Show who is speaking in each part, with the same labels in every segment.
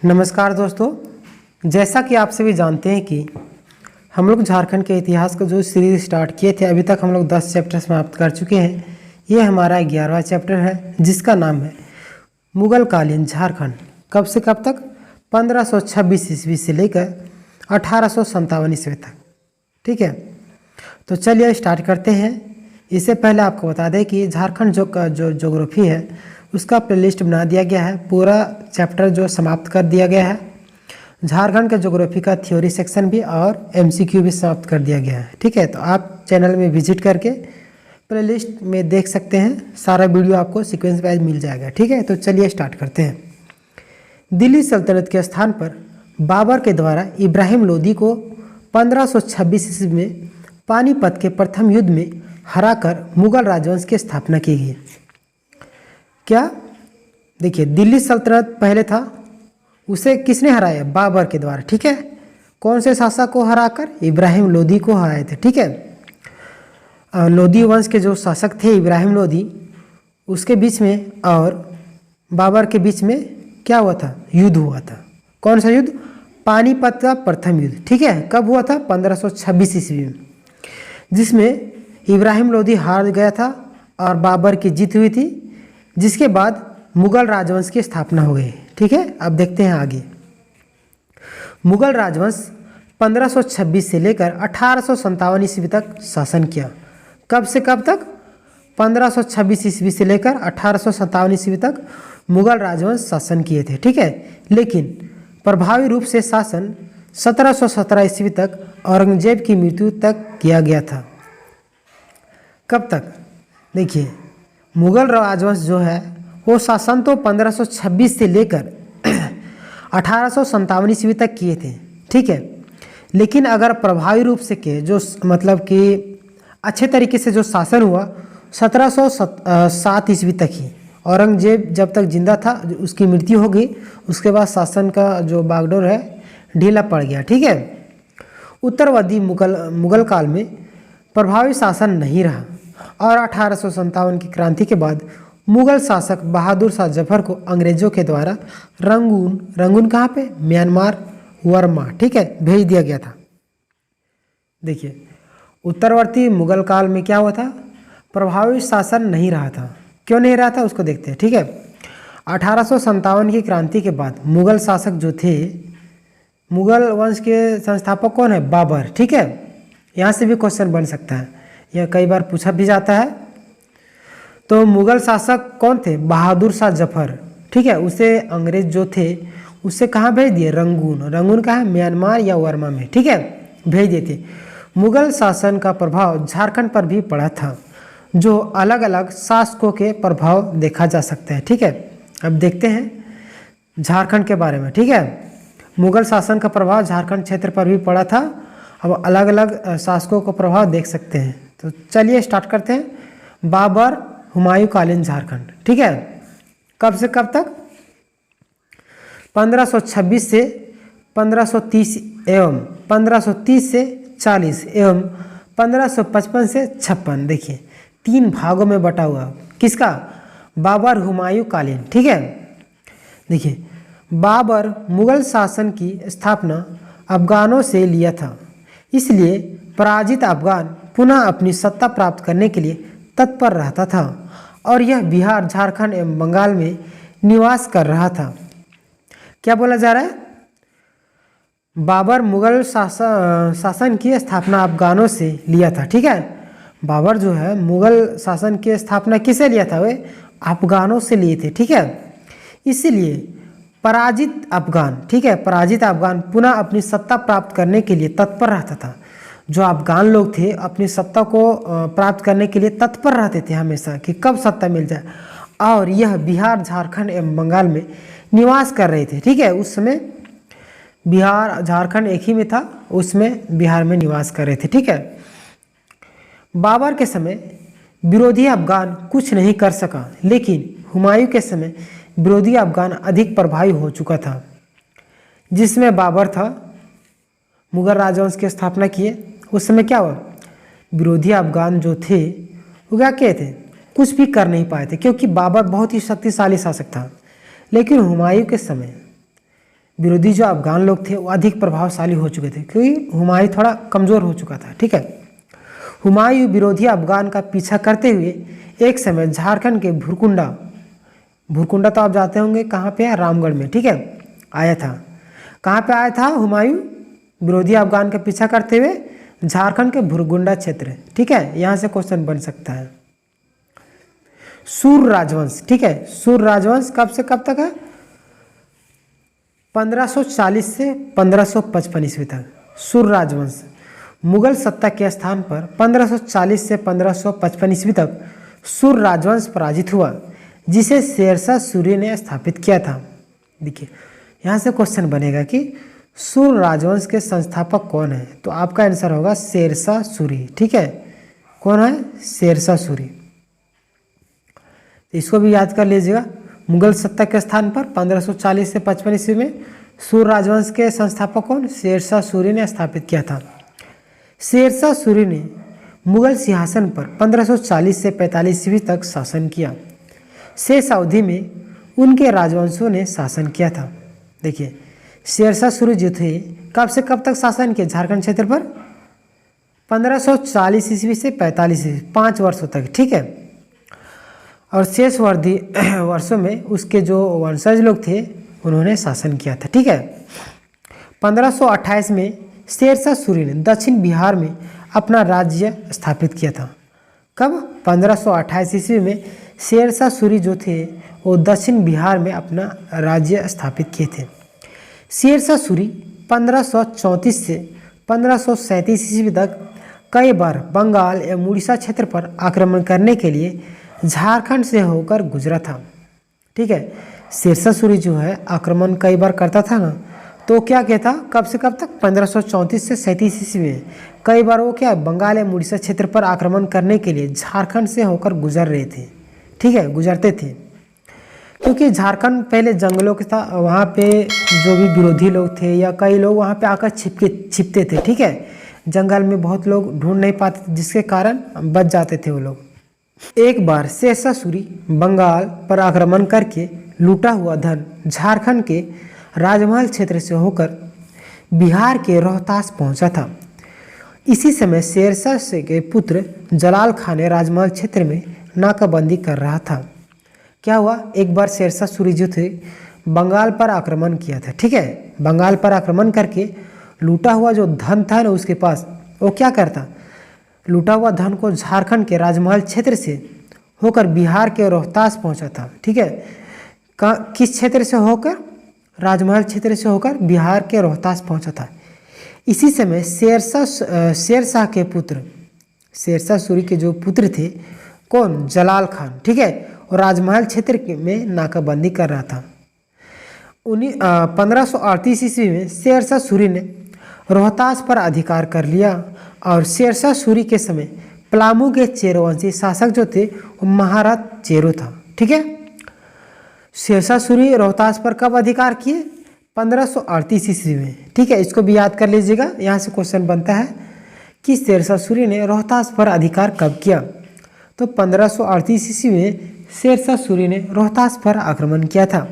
Speaker 1: नमस्कार दोस्तों, जैसा कि आप सभी जानते हैं कि हम लोग झारखंड के इतिहास को जो सीरीज स्टार्ट किए थे, अभी तक हम लोग 10 चैप्टर समाप्त कर चुके हैं। ये हमारा 11वां चैप्टर है जिसका नाम है मुगल कालीन झारखंड। कब से कब तक? 1526 ईस्वी से लेकर 1857 ईस्वी तक। ठीक है, तो चलिए स्टार्ट करते हैं। इससे पहले आपको बता दें कि झारखंड जो ज्योग्राफी है उसका प्लेलिस्ट बना दिया गया है। पूरा चैप्टर जो समाप्त कर दिया गया है। झारखंड के ज्योग्राफी का थ्योरी सेक्शन भी और एमसीक्यू भी समाप्त कर दिया गया है। ठीक है, तो आप चैनल में विजिट करके प्लेलिस्ट में देख सकते हैं। सारा वीडियो आपको सीक्वेंस वाइज मिल जाएगा। ठीक है, तो चलिए स्टार्ट करते हैं। दिल्ली सल्तनत के स्थान पर बाबर के द्वारा इब्राहिम लोदी को 1526 ईस्वी में पानीपत के प्रथम युद्ध में हराकर मुगल राजवंश की स्थापना की गई। क्या? देखिए, दिल्ली सल्तनत पहले था, उसे किसने हराया? बाबर के द्वारा। ठीक है, कौन से शासक को हराकर? इब्राहिम लोदी को हराए थे। ठीक है, लोदी वंश के जो शासक थे इब्राहिम लोदी, उसके बीच में और बाबर के बीच में क्या हुआ था? युद्ध हुआ था। कौन सा युद्ध? पानीपत का प्रथम युद्ध। ठीक है, कब हुआ था? 1526 ईस्वी में, जिसमें इब्राहिम लोदी हार गया था और बाबर की जीत हुई थी, जिसके बाद मुगल राजवंश की स्थापना हो गई। ठीक है, अब देखते हैं आगे। मुगल राजवंश 1526 से लेकर 1857 ईस्वी तक शासन किया। कब से कब तक? 1526 ईस्वी से लेकर 1857 ईस्वी तक मुगल राजवंश शासन किए थे। ठीक है, लेकिन प्रभावी रूप से शासन 1717 ईस्वी तक औरंगजेब की मृत्यु तक किया गया था। कब तक? देखिए, मुगल राजवंश जो है वो शासन तो 1526 से लेकर 1857 ईस्वी तक किए थे। ठीक है, लेकिन अगर प्रभावी रूप से के जो मतलब कि अच्छे तरीके से जो शासन हुआ 1707 ईस्वी तक ही। औरंगजेब जब तक जिंदा था, उसकी मृत्यु हो गई, उसके बाद शासन का जो बागडोर है ढीला पड़ गया। ठीक है, उत्तरवर्ती मुगल काल में प्रभावी शासन नहीं रहा और 1857 की क्रांति के बाद मुगल शासक बहादुर शाह जफर को अंग्रेजों के द्वारा रंगून कहाँ पे? म्यांमार, वर्मा, ठीक है, भेज दिया गया था। देखिए, उत्तरवर्ती मुगल काल में क्या हुआ था? प्रभावी शासन नहीं रहा था। क्यों नहीं रहा था उसको देखते हैं। ठीक है, 1857 की क्रांति के बाद मुगल शासक जो थे, मुगल वंश के संस्थापक कौन है? बाबर। ठीक है, यहाँ से भी क्वेश्चन बन सकता है, यह कई बार पूछा भी जाता है। तो मुगल शासक कौन थे? बहादुर शाह जफर। ठीक है, उसे अंग्रेज जो थे उसे कहाँ भेज दिए? रंगून कहाँ है? म्यांमार या वर्मा में। ठीक है, भेज दिए थे। मुगल शासन का प्रभाव झारखंड पर भी पड़ा था, जो अलग अलग शासकों के प्रभाव देखा जा सकता है। ठीक है, अब देखते हैं झारखंड के बारे में। ठीक है, मुगल शासन का प्रभाव झारखंड क्षेत्र पर भी पड़ा था। अब अलग अलग शासकों का प्रभाव देख सकते हैं। तो चलिए स्टार्ट करते हैं। बाबर हुमायूं कालीन झारखंड। ठीक है, कब से कब तक? 1526 से 1530 एवं 1530 से 40 एवं 1555 से 56। देखिए, 3 भागों में बटा हुआ। किसका? बाबर हुमायूं कालीन। ठीक है, देखिए, बाबर मुगल शासन की स्थापना अफगानों से लिया था, इसलिए पराजित अफगान पुनः अपनी सत्ता प्राप्त करने के लिए तत्पर रहता था और यह बिहार, झारखंड एवं बंगाल में निवास कर रहा था। क्या बोला जा रहा है? बाबर मुगल शासन की स्थापना अफगानों से लिया था। ठीक है, बाबर जो है मुगल शासन की स्थापना किससे लिया था? वे अफगानों से लिए थे। ठीक है, इसीलिए पराजित अफगान, ठीक है, पराजित अफगान पुनः अपनी सत्ता प्राप्त करने के लिए तत्पर रहता था। जो अफगान लोग थे अपनी सत्ता को प्राप्त करने के लिए तत्पर रहते थे हमेशा कि कब सत्ता मिल जाए, और यह बिहार, झारखंड एवं बंगाल में निवास कर रहे थे। ठीक है, उस समय बिहार झारखंड एक ही में था, उसमें बिहार में निवास कर रहे थे। ठीक है, बाबर के समय विरोधी अफगान कुछ नहीं कर सका, लेकिन हुमायूं के समय विरोधी अफगान अधिक प्रभावी हो चुका था, जिसमें बाबर था। मुगल राजवंश की स्थापना किए, उस समय क्या हुआ? विरोधी अफगान जो थे वो क्या किए थे? कुछ भी कर नहीं पाए थे, क्योंकि बाबर बहुत ही शक्तिशाली शासक था। लेकिन हुमायूं के समय विरोधी जो अफगान लोग थे वो अधिक प्रभावशाली हो चुके थे, क्योंकि हुमायूं थोड़ा कमज़ोर हो चुका था। ठीक है, हुमायूं विरोधी अफगान का पीछा करते हुए एक समय झारखंड के भुरकुंडा तो आप जाते होंगे कहाँ पे है, रामगढ़ में। ठीक है, आया था। कहाँ पे आया था हुमायूं विरोधी अफगान का पीछा करते हुए? झारखंड के भुरकुंडा क्षेत्र। ठीक है, यहाँ से क्वेश्चन बन सकता है। सूर राजवंश। ठीक है, सूर राजवंश कब से कब तक है? 1540 से 1555 ईस्वी तक सूर राजवंश मुगल सत्ता के स्थान पर 1540 से 1555 ईस्वी तक सूर राजवंश पराजित हुआ, जिसे शेरशाह सूरी ने स्थापित किया था। देखिए यहाँ से क्वेश्चन बनेगा कि सूर राजवंश के संस्थापक कौन है? तो आपका आंसर होगा शेरशाह सूरी। ठीक है, कौन है? शेरशाह सूरी। इसको भी याद कर लीजिएगा। मुगल सत्ता के स्थान पर 1540 से 55 ईस्वी में सूर राजवंश के संस्थापक कौन? शेरशाह सूरी ने स्थापित किया था। शेरशाह सूरी ने मुगल सिंहासन पर 1540 से 45 ईस्वी तक शासन किया। शेष अवधि में उनके राजवंशों ने शासन किया था। देखिए शेरशाह सूरी जो थे कब से कब तक शासन किया झारखंड क्षेत्र पर? 1540 ईस्वी से 45 ईस्वी, 5 वर्षों तक। ठीक है, और शेष वर्षों में उसके जो वंशज लोग थे उन्होंने शासन किया था। ठीक है, 1528 में शेरशाह सूरी ने दक्षिण बिहार में अपना राज्य स्थापित किया था। कब? 1528 ईस्वी में शेरशाह सूरी जो थे वो दक्षिण बिहार में अपना राज्य स्थापित किए थे। शेरशाह सूरी 1534 से 1537 ईस्वी तक कई बार बंगाल एवं उड़ीसा क्षेत्र पर आक्रमण करने के लिए झारखंड से होकर गुजरा था। ठीक है, शेरशाह सूरी जो है आक्रमण कई बार करता था ना, तो क्या कहता कब से कब तक? 1534 से 37 ईस्वी में कई बार वो क्या बंगाल एवं उड़ीसा क्षेत्र पर आक्रमण करने के लिए झारखंड से होकर गुजर रहे थे। ठीक है, गुजरते थे, क्योंकि झारखंड पहले जंगलों के था, वहाँ पे जो भी विरोधी लोग थे या कई लोग वहाँ पे आकर छिपते थे। ठीक है, जंगल में बहुत लोग ढूंढ नहीं पाते, जिसके कारण बच जाते थे वो लोग। एक बार शेरशाह सूरी बंगाल पर आक्रमण करके लूटा हुआ धन झारखंड के राजमहल क्षेत्र से होकर बिहार के रोहतास पहुंचा था। इसी समय शेरशाह के पुत्र जलाल खान ने राजमहल क्षेत्र में नाकाबंदी कर रहा था। क्या हुआ? एक बार शेरशाह सूरी जो थे बंगाल पर आक्रमण किया था। ठीक है, बंगाल पर आक्रमण करके लूटा हुआ जो धन था ना उसके पास, वो क्या करता? लूटा हुआ धन को झारखंड के राजमहल क्षेत्र से होकर बिहार के रोहतास पहुंचा था। ठीक है, किस क्षेत्र से होकर? राजमहल क्षेत्र से होकर बिहार के रोहतास पहुंचा था। इसी समय शेरशाह के पुत्र, शेरशाह सूरी के जो पुत्र थे कौन? जलाल खान। ठीक है, और राजमहल क्षेत्र में नाकाबंदी कर रहा था। 1538 ईस्वी में शेरशाह सूरी ने रोहतास पर अधिकार कर लिया और शेरशाह सूरी के समय पलामू के चेरोवंशी शासक जो थे वो महाराज चेरो था। ठीक है, शेरशाह सूरी रोहतास पर कब अधिकार किए? 1538 ईस्वी में। ठीक है, इसको भी याद कर लीजिएगा। यहाँ से क्वेश्चन बनता है कि शेरशाह सूरी ने रोहतास पर अधिकार कब किया? तो 1538 ईस्वी में शेरशाह सूरी ने रोहतास पर आक्रमण किया था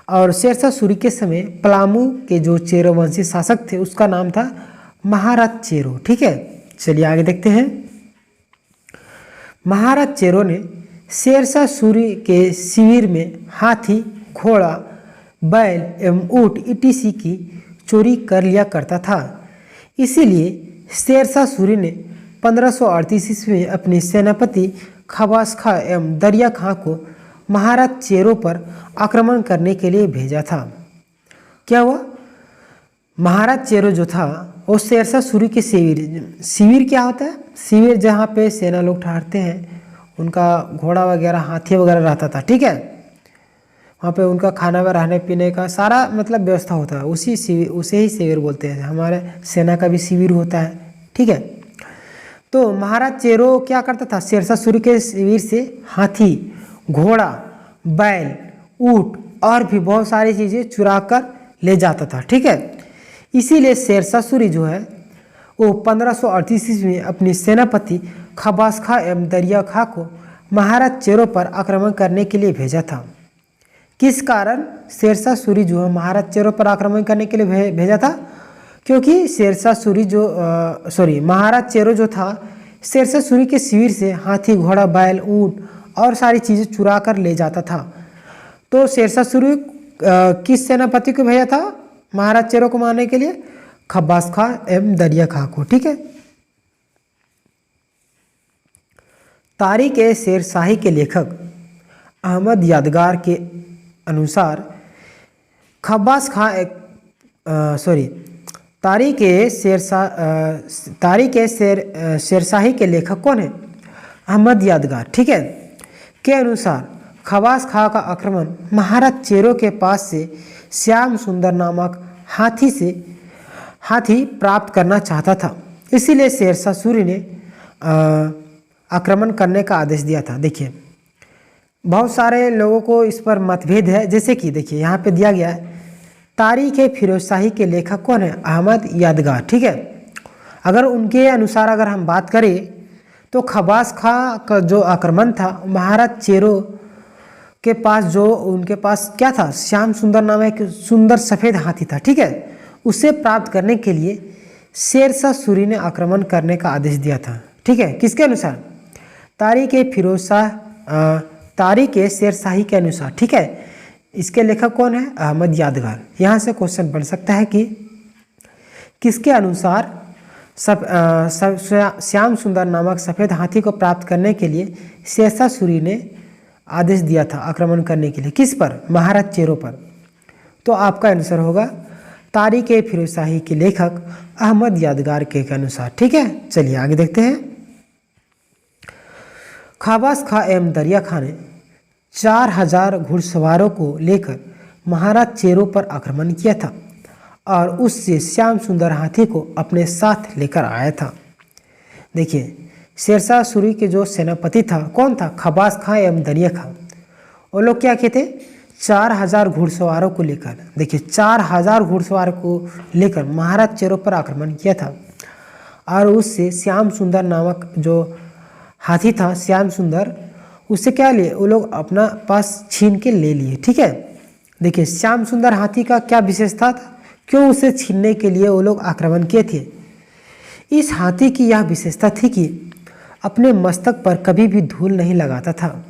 Speaker 1: और शेरशाह सूरी के समय पलामू के जो चेरोवंशी शासक थे उसका नाम था महाराज चेरो। ठीक है, चलिए आगे देखते हैं। महाराज चेरो ने शेरशाह सूरी के शिविर में हाथी, घोड़ा, बैल एवं ऊँट etc की चोरी कर लिया करता था। इसीलिए शेरशाह सूरी ने 1538 ईस्वी में अपने सेनापति खबास खां एवं दरिया खां को महाराज चेरो पर आक्रमण करने के लिए भेजा था। क्या हुआ? महाराज चेरो जो था वो शेरशाह सूरी के शिविर क्या होता है? शिविर जहाँ पे सेना लोग ठहरते हैं, उनका घोड़ा वगैरह, हाथी वगैरह रहता था। ठीक है, वहाँ पे उनका खाना व रहने पीने का सारा मतलब व्यवस्था होता है। उसे ही शिविर बोलते हैं। हमारे सेना का भी शिविर होता है। ठीक है, तो महाराज चेरो क्या करता था? शेरशाह सूरी के शिविर से हाथी, घोड़ा, बैल, ऊँट और भी बहुत सारी चीज़ें चुरा कर ले जाता था। ठीक है, इसीलिए शेरशाह सूरी जो है वो 1538 ईस्वी में अपनी सेनापति खबास खां एवं दरिया खां को महाराज चेरो पर आक्रमण करने के लिए भेजा था। किस कारण शेरशाह सूरी जो है महाराज चेरो पर आक्रमण करने के लिए भेजा था? क्योंकि शेरशाह सूरी महाराज चेरो जो था शेरशाह सूरी के शिविर से हाथी, घोड़ा, बैल, ऊंट और सारी चीज़ें चुरा कर ले जाता था। तो शेरशाह सूरी किस सेनापति को भेजा था महाराज चेरो को मारने के लिए? खब्बास खां एवं दरिया खां को। ठीक है। तारीख ए शेरशाही के लेखक अहमद यादगार के अनुसार खब्बास खां तारीख ए शेरशाही के लेखक कौन है? अहमद यादगार। ठीक है। के अनुसार खब्बास खां का आक्रमण महाराज चेरो के पास से श्याम सुंदर नामक हाथी प्राप्त करना चाहता था, इसीलिए शेरशाह सूरी ने आक्रमण करने का आदेश दिया था। देखिए बहुत सारे लोगों को इस पर मतभेद है, जैसे कि देखिए यहाँ पे दिया गया है तारीख ए फिरोजशाही के लेखक कौन है? अहमद यादगार। ठीक है। अगर उनके अनुसार अगर हम बात करें तो खब्बास खां का जो आक्रमण था महाराज चेरो के पास, जो उनके पास क्या था? श्याम सुंदर नाम एक सुंदर सफ़ेद हाथी था। ठीक है। उसे प्राप्त करने के लिए शेरशाह सूरी ने आक्रमण करने का आदेश दिया था। ठीक है। किसके अनुसार? तारीख ए शेरशाही के अनुसार। ठीक है। इसके लेखक कौन है? अहमद यादगार। यहाँ से क्वेश्चन बन सकता है कि किसके अनुसार श्याम सुंदर नामक सफ़ेद हाथी को प्राप्त करने के लिए शेरशाह सूरी ने आदेश दिया था आक्रमण करने के लिए? किस पर? महाराज चेरो पर। तो आपका आंसर होगा तारीख ए फिरोजशाही के लेखक अहमद यादगार के अनुसार। ठीक है। चलिए आगे देखते हैं। खब्बास खां एवं दरिया खां ने 4000 घुड़सवारों को लेकर महाराज चेरो पर आक्रमण किया था और उससे श्याम सुंदर हाथी को अपने साथ लेकर आया था। देखिए शेरशाह सूरी के जो सेनापति था कौन था? खब्बास खां एवं दरिया खां। वो लोग क्या किए थे? 4000 घुड़सवारों को लेकर, देखिए 4000 घुड़सवार को लेकर महाराज चेरो पर आक्रमण किया था और उससे श्याम सुंदर नामक जो हाथी था, श्याम सुंदर, उससे क्या लिए? वो लोग अपना पास छीन के ले लिए। ठीक है। देखिए श्याम सुंदर हाथी का क्या विशेषता था? क्यों उसे छीनने के लिए वो लोग आक्रमण किए थे? इस हाथी की यह विशेषता थी कि अपने मस्तक पर कभी भी धूल नहीं लगाता था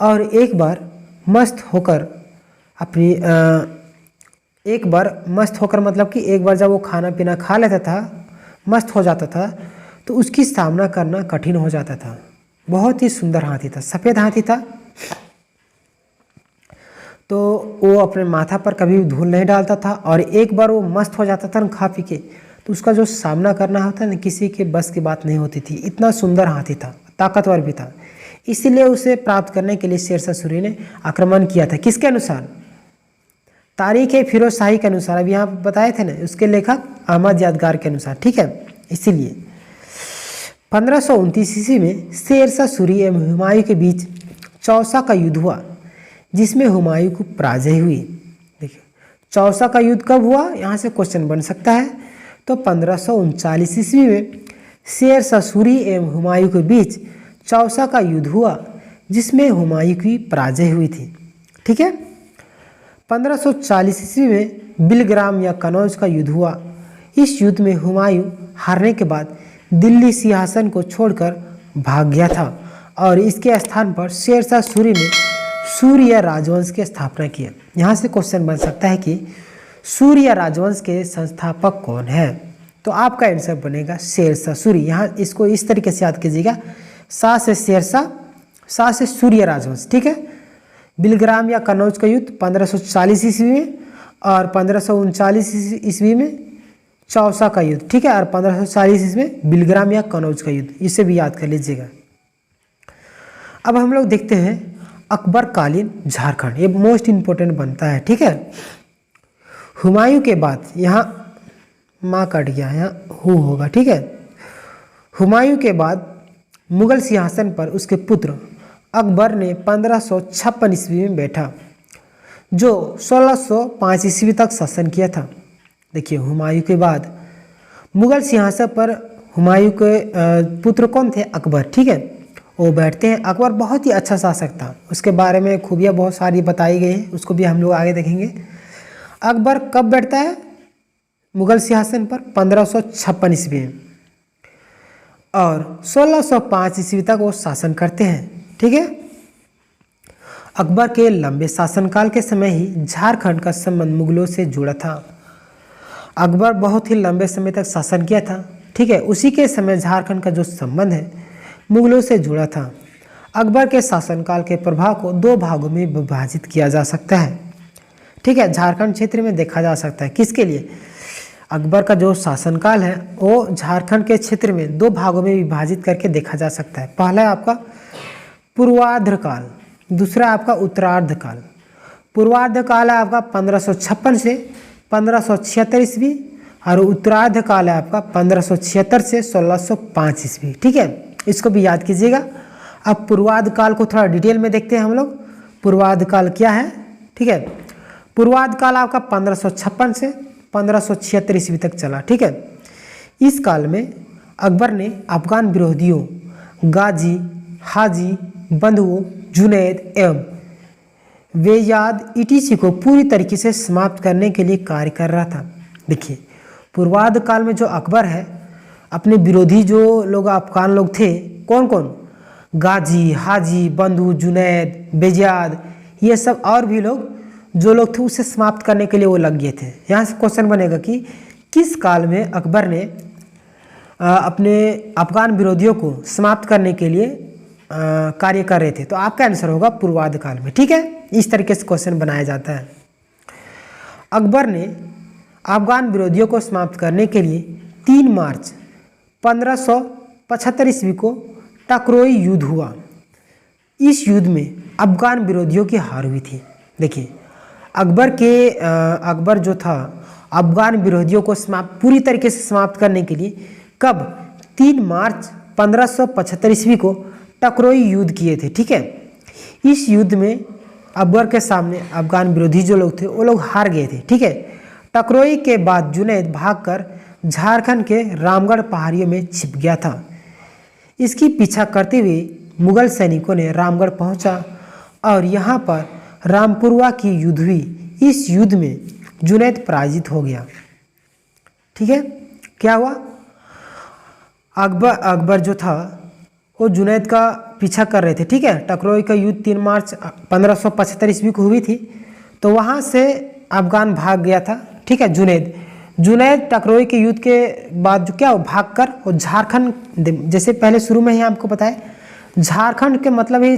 Speaker 1: और एक बार मस्त होकर मतलब कि एक बार जब वो खाना पीना खा लेता था, मस्त हो जाता था, तो उसकी सामना करना कठिन हो जाता था। बहुत ही सुंदर हाथी था, सफ़ेद हाथी था। तो वो अपने माथा पर कभी भी धूल नहीं डालता था और एक बार वो मस्त हो जाता था ना खा पी के, तो उसका जो सामना करना होता है ना, किसी के बस की बात नहीं होती थी। इतना सुंदर हाथी था, ताकतवर भी था, इसीलिए उसे प्राप्त करने के लिए शेरशाह सूरी ने आक्रमण किया था। किसके अनुसार? तारीख ए फिरोजशाही के अनुसार। अभी यहाँ बताए थे ना, उसके लेखक अहमद यादगार के अनुसार। ठीक है। इसीलिए 1529 ईस्वी में शेरशाह सूरी एवं हुमायूं के बीच चौसा का युद्ध हुआ, जिसमें हुमायूं को पराजय हुई। देखिए चौसा का युद्ध कब हुआ? यहाँ से क्वेश्चन बन सकता है। तो 1539 ईस्वी में शेरशाह सूरी एवं हुमायूं के बीच चौसा का युद्ध हुआ, जिसमें हुमायूं की पराजय हुई थी। ठीक है। 1540 ईस्वी में बिलग्राम या कनौज का युद्ध हुआ। इस युद्ध में हुमायूं हारने के बाद दिल्ली सिंहासन को छोड़कर भाग गया था और इसके स्थान पर शेरशाह सूरी ने सूर्य राजवंश की स्थापना की। यहाँ से क्वेश्चन बन सकता है कि सूर्य राजवंश के संस्थापक कौन है? तो आपका आंसर बनेगा शेरशाह सूरी। यहाँ इसको इस तरीके से याद कीजिएगा, शाह से शेरशाह, शाह से सूर्य राजवंश। ठीक है। बिलग्राम या कनौज का युद्ध 1540 ईस्वी में और 1539 ईस्वी में चौसा का युद्ध। ठीक है। और 1540 ईस्वी में बिलग्राम या कनौज का युद्ध, इसे भी याद कर लीजिएगा। अब हम लोग देखते हैं अकबर कालीन झारखंड। ये मोस्ट इम्पोर्टेंट बनता है। ठीक है। हुमायूं के बाद, यहाँ माँ कट गया, यहाँ हु होगा। ठीक है। हुमायूं के बाद मुगल सिंहासन पर उसके पुत्र अकबर ने 1556 ईस्वी में बैठा, जो 1605 ईस्वी तक शासन किया था। देखिए हुमायूं के बाद मुगल सिंहासन पर हुमायूं के पुत्र कौन थे? अकबर। ठीक है। वो बैठते हैं। अकबर बहुत ही अच्छा शासक था, उसके बारे में खूबियाँ बहुत सारी बताई गई हैं, उसको भी हम लोग आगे देखेंगे। अकबर कब बैठता है मुगल सिंहासन पर? 1556 ईस्वी में, और 1605 ईस्वी तक वो शासन करते हैं। ठीक है। अकबर के लंबे शासनकाल के समय ही झारखंड का संबंध मुगलों से जुड़ा था। अकबर बहुत ही लंबे समय तक शासन किया था। ठीक है। उसी के समय झारखंड का जो संबंध है मुगलों से जुड़ा था। अकबर के शासनकाल के प्रभाव को दो भागों में विभाजित किया जा सकता है। ठीक है। झारखंड क्षेत्र में देखा जा सकता है। किसके लिए? अकबर का जो शासनकाल है वो झारखंड के क्षेत्र में दो भागों में विभाजित करके देखा जा सकता है। पहला है आपका पूर्वार्ध काल, दूसरा आपका उत्तरार्ध काल। पूर्वार्ध काल है आपका 1556 से 1576 ईस्वी, और उत्तरार्ध काल है आपका 1576 से 1605 ईस्वी। ठीक है, इसको भी याद कीजिएगा। अब पूर्वार्ध काल को थोड़ा डिटेल में देखते हैं हम लोग। पूर्वार्ध काल क्या है? ठीक है, पूर्वार्ध काल आपका 1556 से 1576 ईस्वी तक चला। ठीक है। इस काल में अकबर ने अफगान विरोधियों गाजी, हाजी, बंधुओं, जुनैद एवं वेयाद ईटीसी को पूरी तरीके से समाप्त करने के लिए कार्य कर रहा था। देखिए, पूर्वार्ध काल में जो अकबर है, अपने विरोधी जो लोग अफगान लोग थे, कौन कौन? गाजी, हाजी, बंधु, जुनैद, बेजाद, ये सब और भी लोग जो लोग थे उसे समाप्त करने के लिए वो लग गए थे। यहाँ से क्वेश्चन बनेगा कि किस काल में अकबर ने अपने अफगान विरोधियों को समाप्त करने के लिए कार्य कर रहे थे? तो आपका आंसर होगा पूर्वार्ध काल में। ठीक है, इस तरीके से क्वेश्चन बनाया जाता है। अकबर ने अफगान विरोधियों को समाप्त करने के लिए 3 मार्च 1575 ईस्वी को टकरोई युद्ध हुआ। इस युद्ध में अफगान विरोधियों की हार हुई थी। देखिए, अकबर जो था अफगान विरोधियों को पूरी तरीके से समाप्त करने के लिए कब? 3 मार्च 1575 ईस्वी को टकरोई युद्ध किए थे। ठीक है। इस युद्ध में अकबर के सामने अफगान विरोधी जो लोग थे वो लोग हार गए थे। ठीक है। टकरोई के बाद जुनैद भागकर झारखंड के रामगढ़ पहाड़ियों में छिप गया था। इसकी पीछा करते हुए मुगल सैनिकों ने रामगढ़ पहुंचा और यहाँ पर रामपुरवा की युद्ध हुई। इस युद्ध में जुनैद पराजित हो गया। ठीक है। क्या हुआ? अकबर जो था वो जुनैद का पीछा कर रहे थे। ठीक है। टकरोई का युद्ध 3 मार्च 1575 ईस्वी को हुई थी, तो वहाँ से अफगान भाग गया था। ठीक है। जुनैद टकरोई के युद्ध के बाद जो क्या भाग कर वो झारखंड, जैसे पहले शुरू में ही आपको बताया, झारखंड के मतलब ही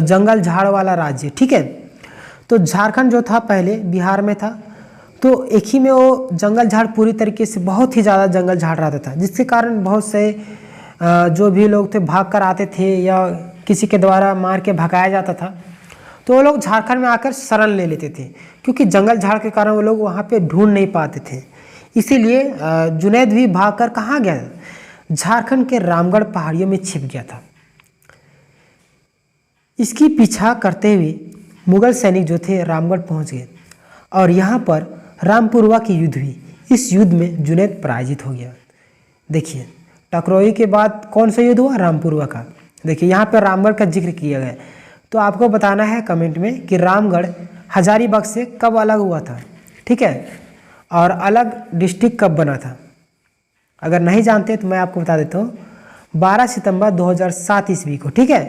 Speaker 1: जंगल झाड़ वाला राज्य। ठीक है। तो झारखंड जो था पहले बिहार में था, तो एक ही में वो जंगल झाड़ पूरी तरीके से बहुत ही ज़्यादा जंगल झाड़ रहता था, जिसके कारण बहुत से जो भी लोग थे भाग कर आते थे या किसी के द्वारा मार के भगाया जाता था, तो वो लोग झारखंड में आकर शरण ले लेते थे, क्योंकि जंगल झाड़ के कारण वो लोग वहाँ पे ढूंढ नहीं पाते थे। इसीलिए जुनैद भी भागकर कहाँ गया? झारखंड के रामगढ़ पहाड़ियों में छिप गया था। इसकी पीछा करते हुए मुगल सैनिक जो थे रामगढ़ पहुँच गए और यहाँ पर रामपुरवा की युद्ध हुई। इस युद्ध में जुनैद पराजित हो गया। देखिए, टकरोई के बाद कौन सा युद्ध हुआ? रामपुरवा का। देखिए, यहाँ पर रामगढ़ का जिक्र किया गया, तो आपको बताना है कमेंट में कि रामगढ़ हजारीबाग से कब अलग हुआ था। ठीक है, और अलग डिस्ट्रिक्ट कब बना था? अगर नहीं जानते तो मैं आपको बता देता हूँ, 12 सितंबर 2007 ईस्वी को। ठीक है।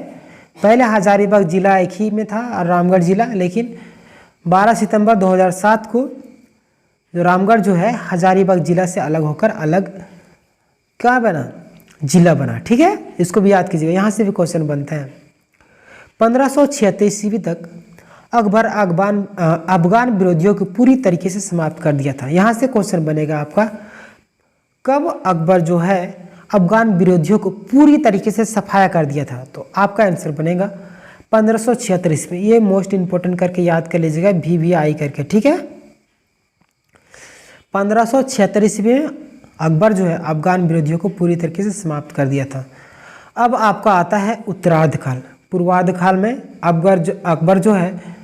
Speaker 1: पहले हजारीबाग जिला एक ही में था और रामगढ़ जिला, लेकिन 12 सितंबर 2007 को जो रामगढ़ जो है हजारीबाग जिला से अलग होकर अलग क्या बना? जिला बना। ठीक है, इसको भी याद कीजिएगा, यहाँ से भी क्वेश्चन बनता है। 1576 ईस्वी तक अकबर अफगान विरोधियों को पूरी तरीके से समाप्त कर दिया था। यहाँ से क्वेश्चन बनेगा आपका, कब अकबर जो है अफगान विरोधियों को पूरी तरीके से सफाया कर दिया था? तो आपका आंसर बनेगा 1576 ईस्वी। ये मोस्ट इंपोर्टेंट करके याद कर लीजिएगा, VVI करके। ठीक है, 1576 ईस्वी में अकबर जो है अफगान विरोधियों को पूरी तरीके से समाप्त कर दिया था। अब आपका आता है उत्तरार्ध काल। पूर्वार्ध काल में अकबर जो है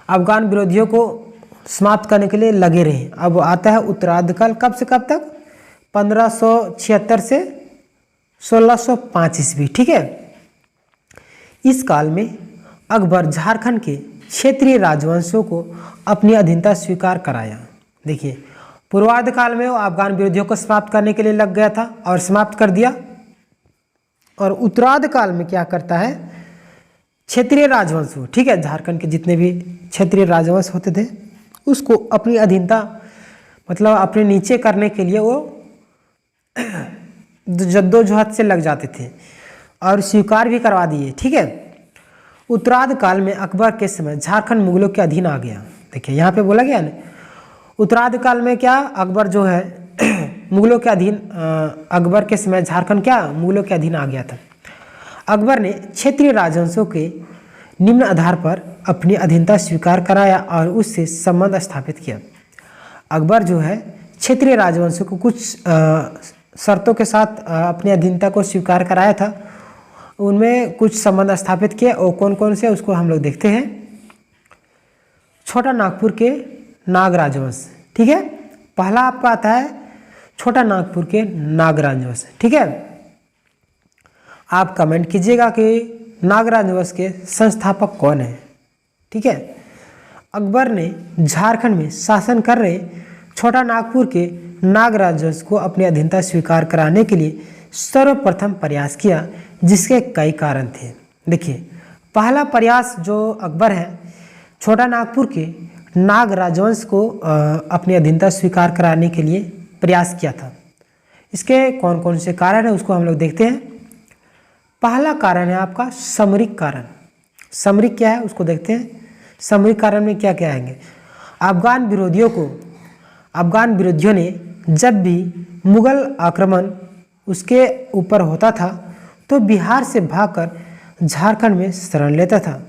Speaker 1: अफगान विरोधियों को समाप्त करने के लिए लगे रहे। अब आता है उत्तरार्ध काल, कब से कब तक? 1576 से 1605 ईस्वी। ठीक है, इस काल में अकबर झारखंड के क्षेत्रीय राजवंशों को अपनी अधीनता स्वीकार कराया। देखिए, पूर्वार्ध काल में वो अफगान विरोधियों को समाप्त करने के लिए लग गया था और समाप्त कर दिया, और उत्तरार्ध काल में क्या करता है, क्षेत्रीय राजवंश, ठीक है, झारखंड के जितने भी क्षेत्रीय राजवंश होते थे उसको अपनी अधीनता मतलब अपने नीचे करने के लिए वो जद्दोजहद से लग जाते थे और स्वीकार भी करवा दिए। ठीक है, उत्तरार्ध काल में अकबर के समय झारखंड मुगलों के अधीन आ गया। देखिए यहाँ पे बोला गया ना, उत्तरार्ध काल में क्या अकबर जो है मुगलों के अधीन, अकबर के समय झारखंड क्या मुगलों के अधीन आ गया था। अकबर ने क्षेत्रीय राजवंशों के निम्न आधार पर अपनी अधीनता स्वीकार कराया और उससे संबंध स्थापित किया। अकबर जो है क्षेत्रीय राजवंशों को कुछ शर्तों के साथ अपनी अधीनता को स्वीकार कराया था, उनमें कुछ संबंध स्थापित किए, और कौन कौन से उसको हम लोग देखते हैं। छोटा नागपुर के नाग राजवंश, ठीक है, पहला आपका आता है छोटा नागपुर के नाग राजवंश। ठीक है, आप कमेंट कीजिएगा कि नाग राजवंश के संस्थापक कौन है। ठीक है, अकबर ने झारखंड में शासन कर रहे छोटा नागपुर के नाग राजवंश को अपनी अधीनता स्वीकार कराने के लिए सर्वप्रथम प्रयास किया, जिसके कई कारण थे। देखिए, पहला प्रयास जो अकबर है छोटा नागपुर के नाग राजवंश को अपनी अधीनता स्वीकार कराने के लिए प्रयास किया था। इसके कौन कौन से कारण है उसको हम लोग देखते हैं। पहला कारण है आपका सामरिक कारण। सामरिक क्या है उसको देखते हैं। सामरिक कारण में क्या क्या आएंगे, अफगान विरोधियों ने जब भी मुगल आक्रमण उसके ऊपर होता था तो बिहार से भागकर झारखंड में शरण लेता था,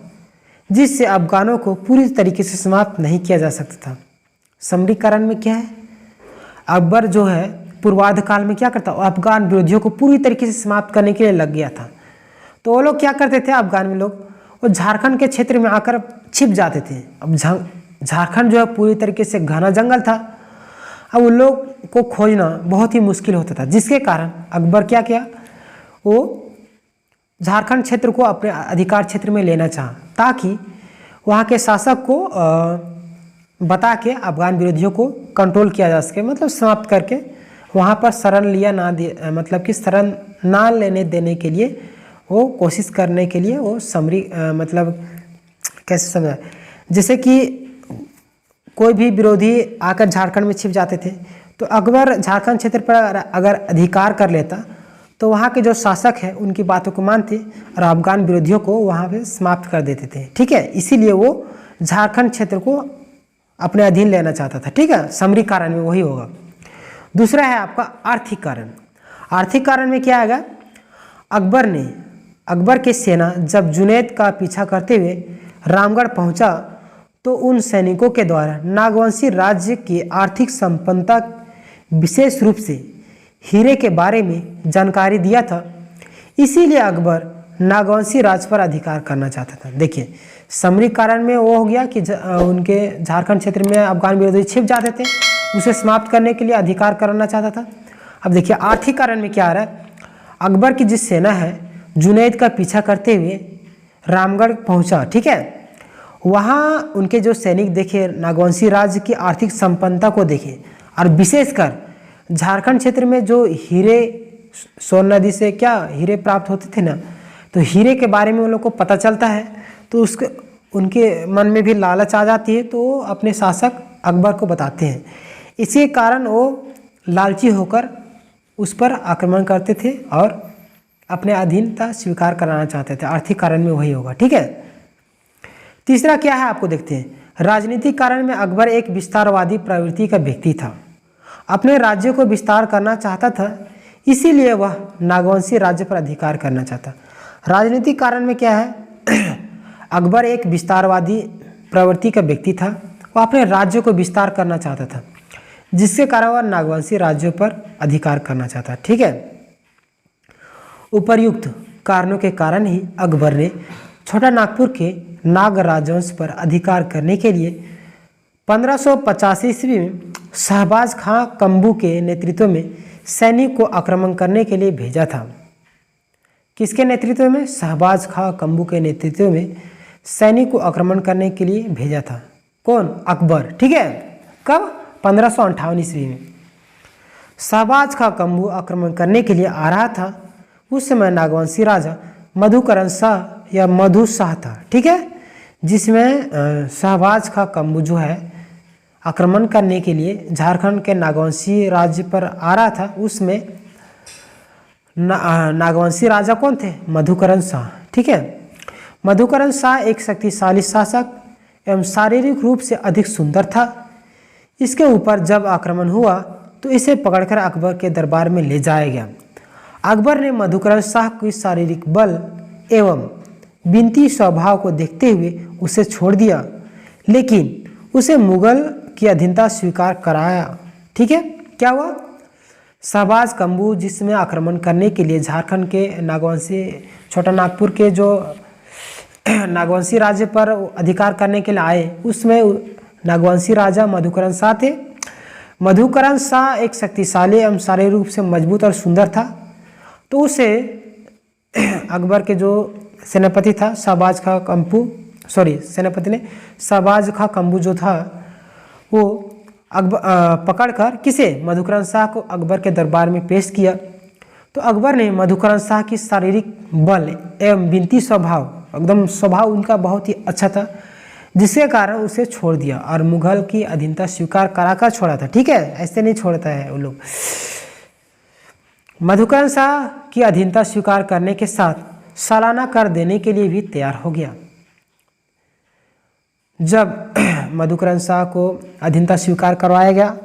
Speaker 1: जिससे अफगानों को पूरी तरीके से समाप्त नहीं किया जा सकता था। सामरिक कारण में क्या है, अकबर जो है पूर्वार्ध काल में क्या करता, अफगान विरोधियों को पूरी तरीके से समाप्त करने के लिए लग गया था। तो वो लोग क्या करते थे, अफगान में लोग वो झारखंड के क्षेत्र में आकर छिप जाते थे। अब झारखंड जो है पूरी तरीके से घना जंगल था, अब उन लोग को खोजना बहुत ही मुश्किल होता था, जिसके कारण अकबर क्या किया, वो झारखंड क्षेत्र को अपने अधिकार क्षेत्र में लेना चाहा, ताकि वहाँ के शासक को बता के अफगान विरोधियों को कंट्रोल किया जा सके, मतलब समाप्त करके वहाँ पर शरण लिया ना दे, मतलब कि शरण ना लेने देने के लिए वो कोशिश करने के लिए वो मतलब कैसे समझा, जैसे कि कोई भी विरोधी आकर झारखंड में छिप जाते थे तो अकबर झारखंड क्षेत्र पर अगर अधिकार कर लेता तो वहाँ के जो शासक हैं उनकी बातों को मानते और अफगान विरोधियों को वहाँ पे समाप्त कर देते थे। ठीक है, इसीलिए वो झारखंड क्षेत्र को अपने अधीन लेना चाहता था। ठीक है, सामरिक कारण में वही होगा। दूसरा है आपका आर्थिक कारण। आर्थिक कारण में क्या आएगा, अकबर की सेना जब जुनैद का पीछा करते हुए रामगढ़ पहुंचा तो उन सैनिकों के द्वारा नागवंशी राज्य की आर्थिक संपन्नता, विशेष रूप से हीरे के बारे में जानकारी दिया था। इसीलिए अकबर नागवंशी राज्य पर अधिकार करना चाहता था। देखिए, सामरिक कारण में वो हो गया कि उनके झारखंड क्षेत्र में अफगान विरोधी छिप जाते थे, उसे समाप्त करने के लिए अधिकार करना चाहता था। अब देखिए आर्थिक कारण में क्या आ रहा है, अकबर की जिस सेना है जुनैद का पीछा करते हुए रामगढ़ पहुंचा। ठीक है, वहाँ उनके जो सैनिक देखे नागवंशी राज्य की आर्थिक संपन्नता को देखे, और विशेषकर झारखंड क्षेत्र में जो हीरे, सोन नदी से क्या हीरे प्राप्त होते थे ना, तो हीरे के बारे में उन लोग को पता चलता है, तो उसके उनके मन में भी लालच आ जाती है, तो वो अपने शासक अकबर को बताते हैं। इसी कारण वो लालची होकर उस पर आक्रमण करते थे और अपने अधीनता स्वीकार कराना चाहते थे। आर्थिक कारण में वही होगा। ठीक है, तीसरा क्या है आपको देखते हैं। राजनीतिक कारण में अकबर एक विस्तारवादी प्रवृत्ति का व्यक्ति था, अपने राज्य को विस्तार करना चाहता था, इसीलिए वह नागवंशी राज्य पर अधिकार करना चाहता। राजनीतिक कारण में क्या है, अकबर एक विस्तारवादी प्रवृत्ति का व्यक्ति था, वह अपने राज्य को विस्तार करना चाहता था, जिसके कारण वह नागवंशी राज्यों पर अधिकार करना चाहता। ठीक है, उपर्युक्त कारणों के कारण ही अकबर ने छोटा नागपुर के नाग राजवंश पर अधिकार करने के लिए 1585 ईस्वी में शहबाज खां कम्बू के नेतृत्व में सैनिक को आक्रमण करने के लिए भेजा था। किसके नेतृत्व में? शहबाज खां कम्बू के नेतृत्व में सैनिक को आक्रमण करने के लिए भेजा था। कौन? अकबर। ठीक है, कब? 1558 ईस्वी में शहबाज खां कम्बू आक्रमण करने के लिए आ रहा था। उस समय नागवंशी राजा मधुकरण शाह या मधु शाह था। ठीक है, जिसमें शहबाज खां कम्बू जो है आक्रमण करने के लिए झारखंड के नागवंशी राज्य पर आ रहा था। उसमें नागवंशी राजा कौन थे? मधुकरण शाह। ठीक है, मधुकरण शाह एक शक्तिशाली शासक एवं शारीरिक रूप से अधिक सुंदर था। इसके ऊपर जब आक्रमण हुआ तो इसे पकड़कर अकबर के दरबार में ले जाया गया। अकबर ने मधुकरण शाह की शारीरिक बल एवं विनती स्वभाव को देखते हुए उसे छोड़ दिया, लेकिन उसे मुगल की अधीनता स्वीकार कराया। ठीक है, क्या हुआ? शहबाज कम्बू जिसमें आक्रमण करने के लिए झारखंड के नागवंशी छोटा नागपुर के जो नागवंशी राज्य पर अधिकार करने के लिए आए, उसमें नागवंशी राजा मधुकरण शाह थे। मधुकरण शाह एक शक्तिशाली एवं शारीरिक रूप से मजबूत और सुंदर था। तो उसे अकबर के जो सेनापति था शहबाज खां कम्बू, सेनापति ने शहबाज खां कम्बू जो था वो पकड़कर किसे? मधुकरण शाह को अकबर के दरबार में पेश किया। तो अकबर ने मधुकरण शाह की शारीरिक बल एवं विनती स्वभाव, एकदम स्वभाव उनका बहुत ही अच्छा था, जिसके कारण उसे छोड़ दिया और मुगल की अधीनता स्वीकार कराकर छोड़ा था। ठीक है, ऐसे नहीं छोड़ता है वो लोग। मधुकरण शाह की अधीनता स्वीकार करने के साथ सालाना कर देने के लिए भी तैयार हो गया। जब मधुकरण शाह को अधीनता स्वीकार करवाया गया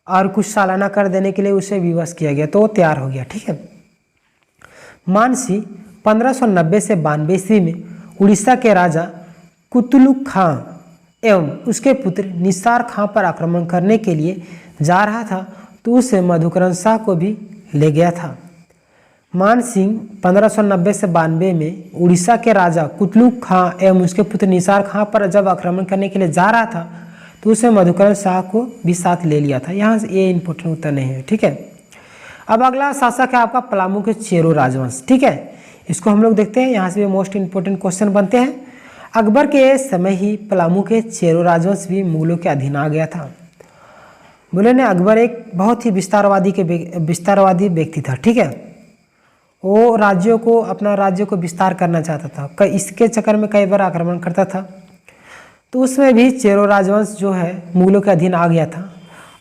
Speaker 1: और कुछ सालाना कर देने के लिए उसे विवश किया गया तो वो तैयार हो गया। ठीक है, मानसी 1590 से 92 ईस्वी में उड़ीसा के राजा कुतुलुक खां एवं उसके पुत्र निसार खां पर आक्रमण करने के लिए जा रहा था, तो उसे मधुकरण शाह को भी ले गया था। मान सिंह 1590 से 92 में उड़ीसा के राजा कुतलुक खां एवं उसके पुत्र निसार खां पर जब आक्रमण करने के लिए जा रहा था, तो उसे मधुकरण शाह को भी साथ ले लिया था। यहाँ से ये इंपॉर्टेंट उत्तर नहीं है। ठीक है, अब अगला शासक है आपका पलामू के चेरो राजवंश। ठीक है, इसको हम लोग देखते हैं, यहाँ से भी मोस्ट इंपॉर्टेंट क्वेश्चन बनते हैं। अकबर के समय ही पलामू के चेरो राजवंश भी मुगलों के अधीन आ गया था। बोले ने अकबर एक बहुत ही विस्तारवादी व्यक्ति था। ठीक है, वो राज्यों को अपना राज्य को विस्तार करना चाहता था, इसके चक्कर में कई बार आक्रमण करता था। तो उसमें भी चेरो राजवंश जो है मुगलों के अधीन आ गया था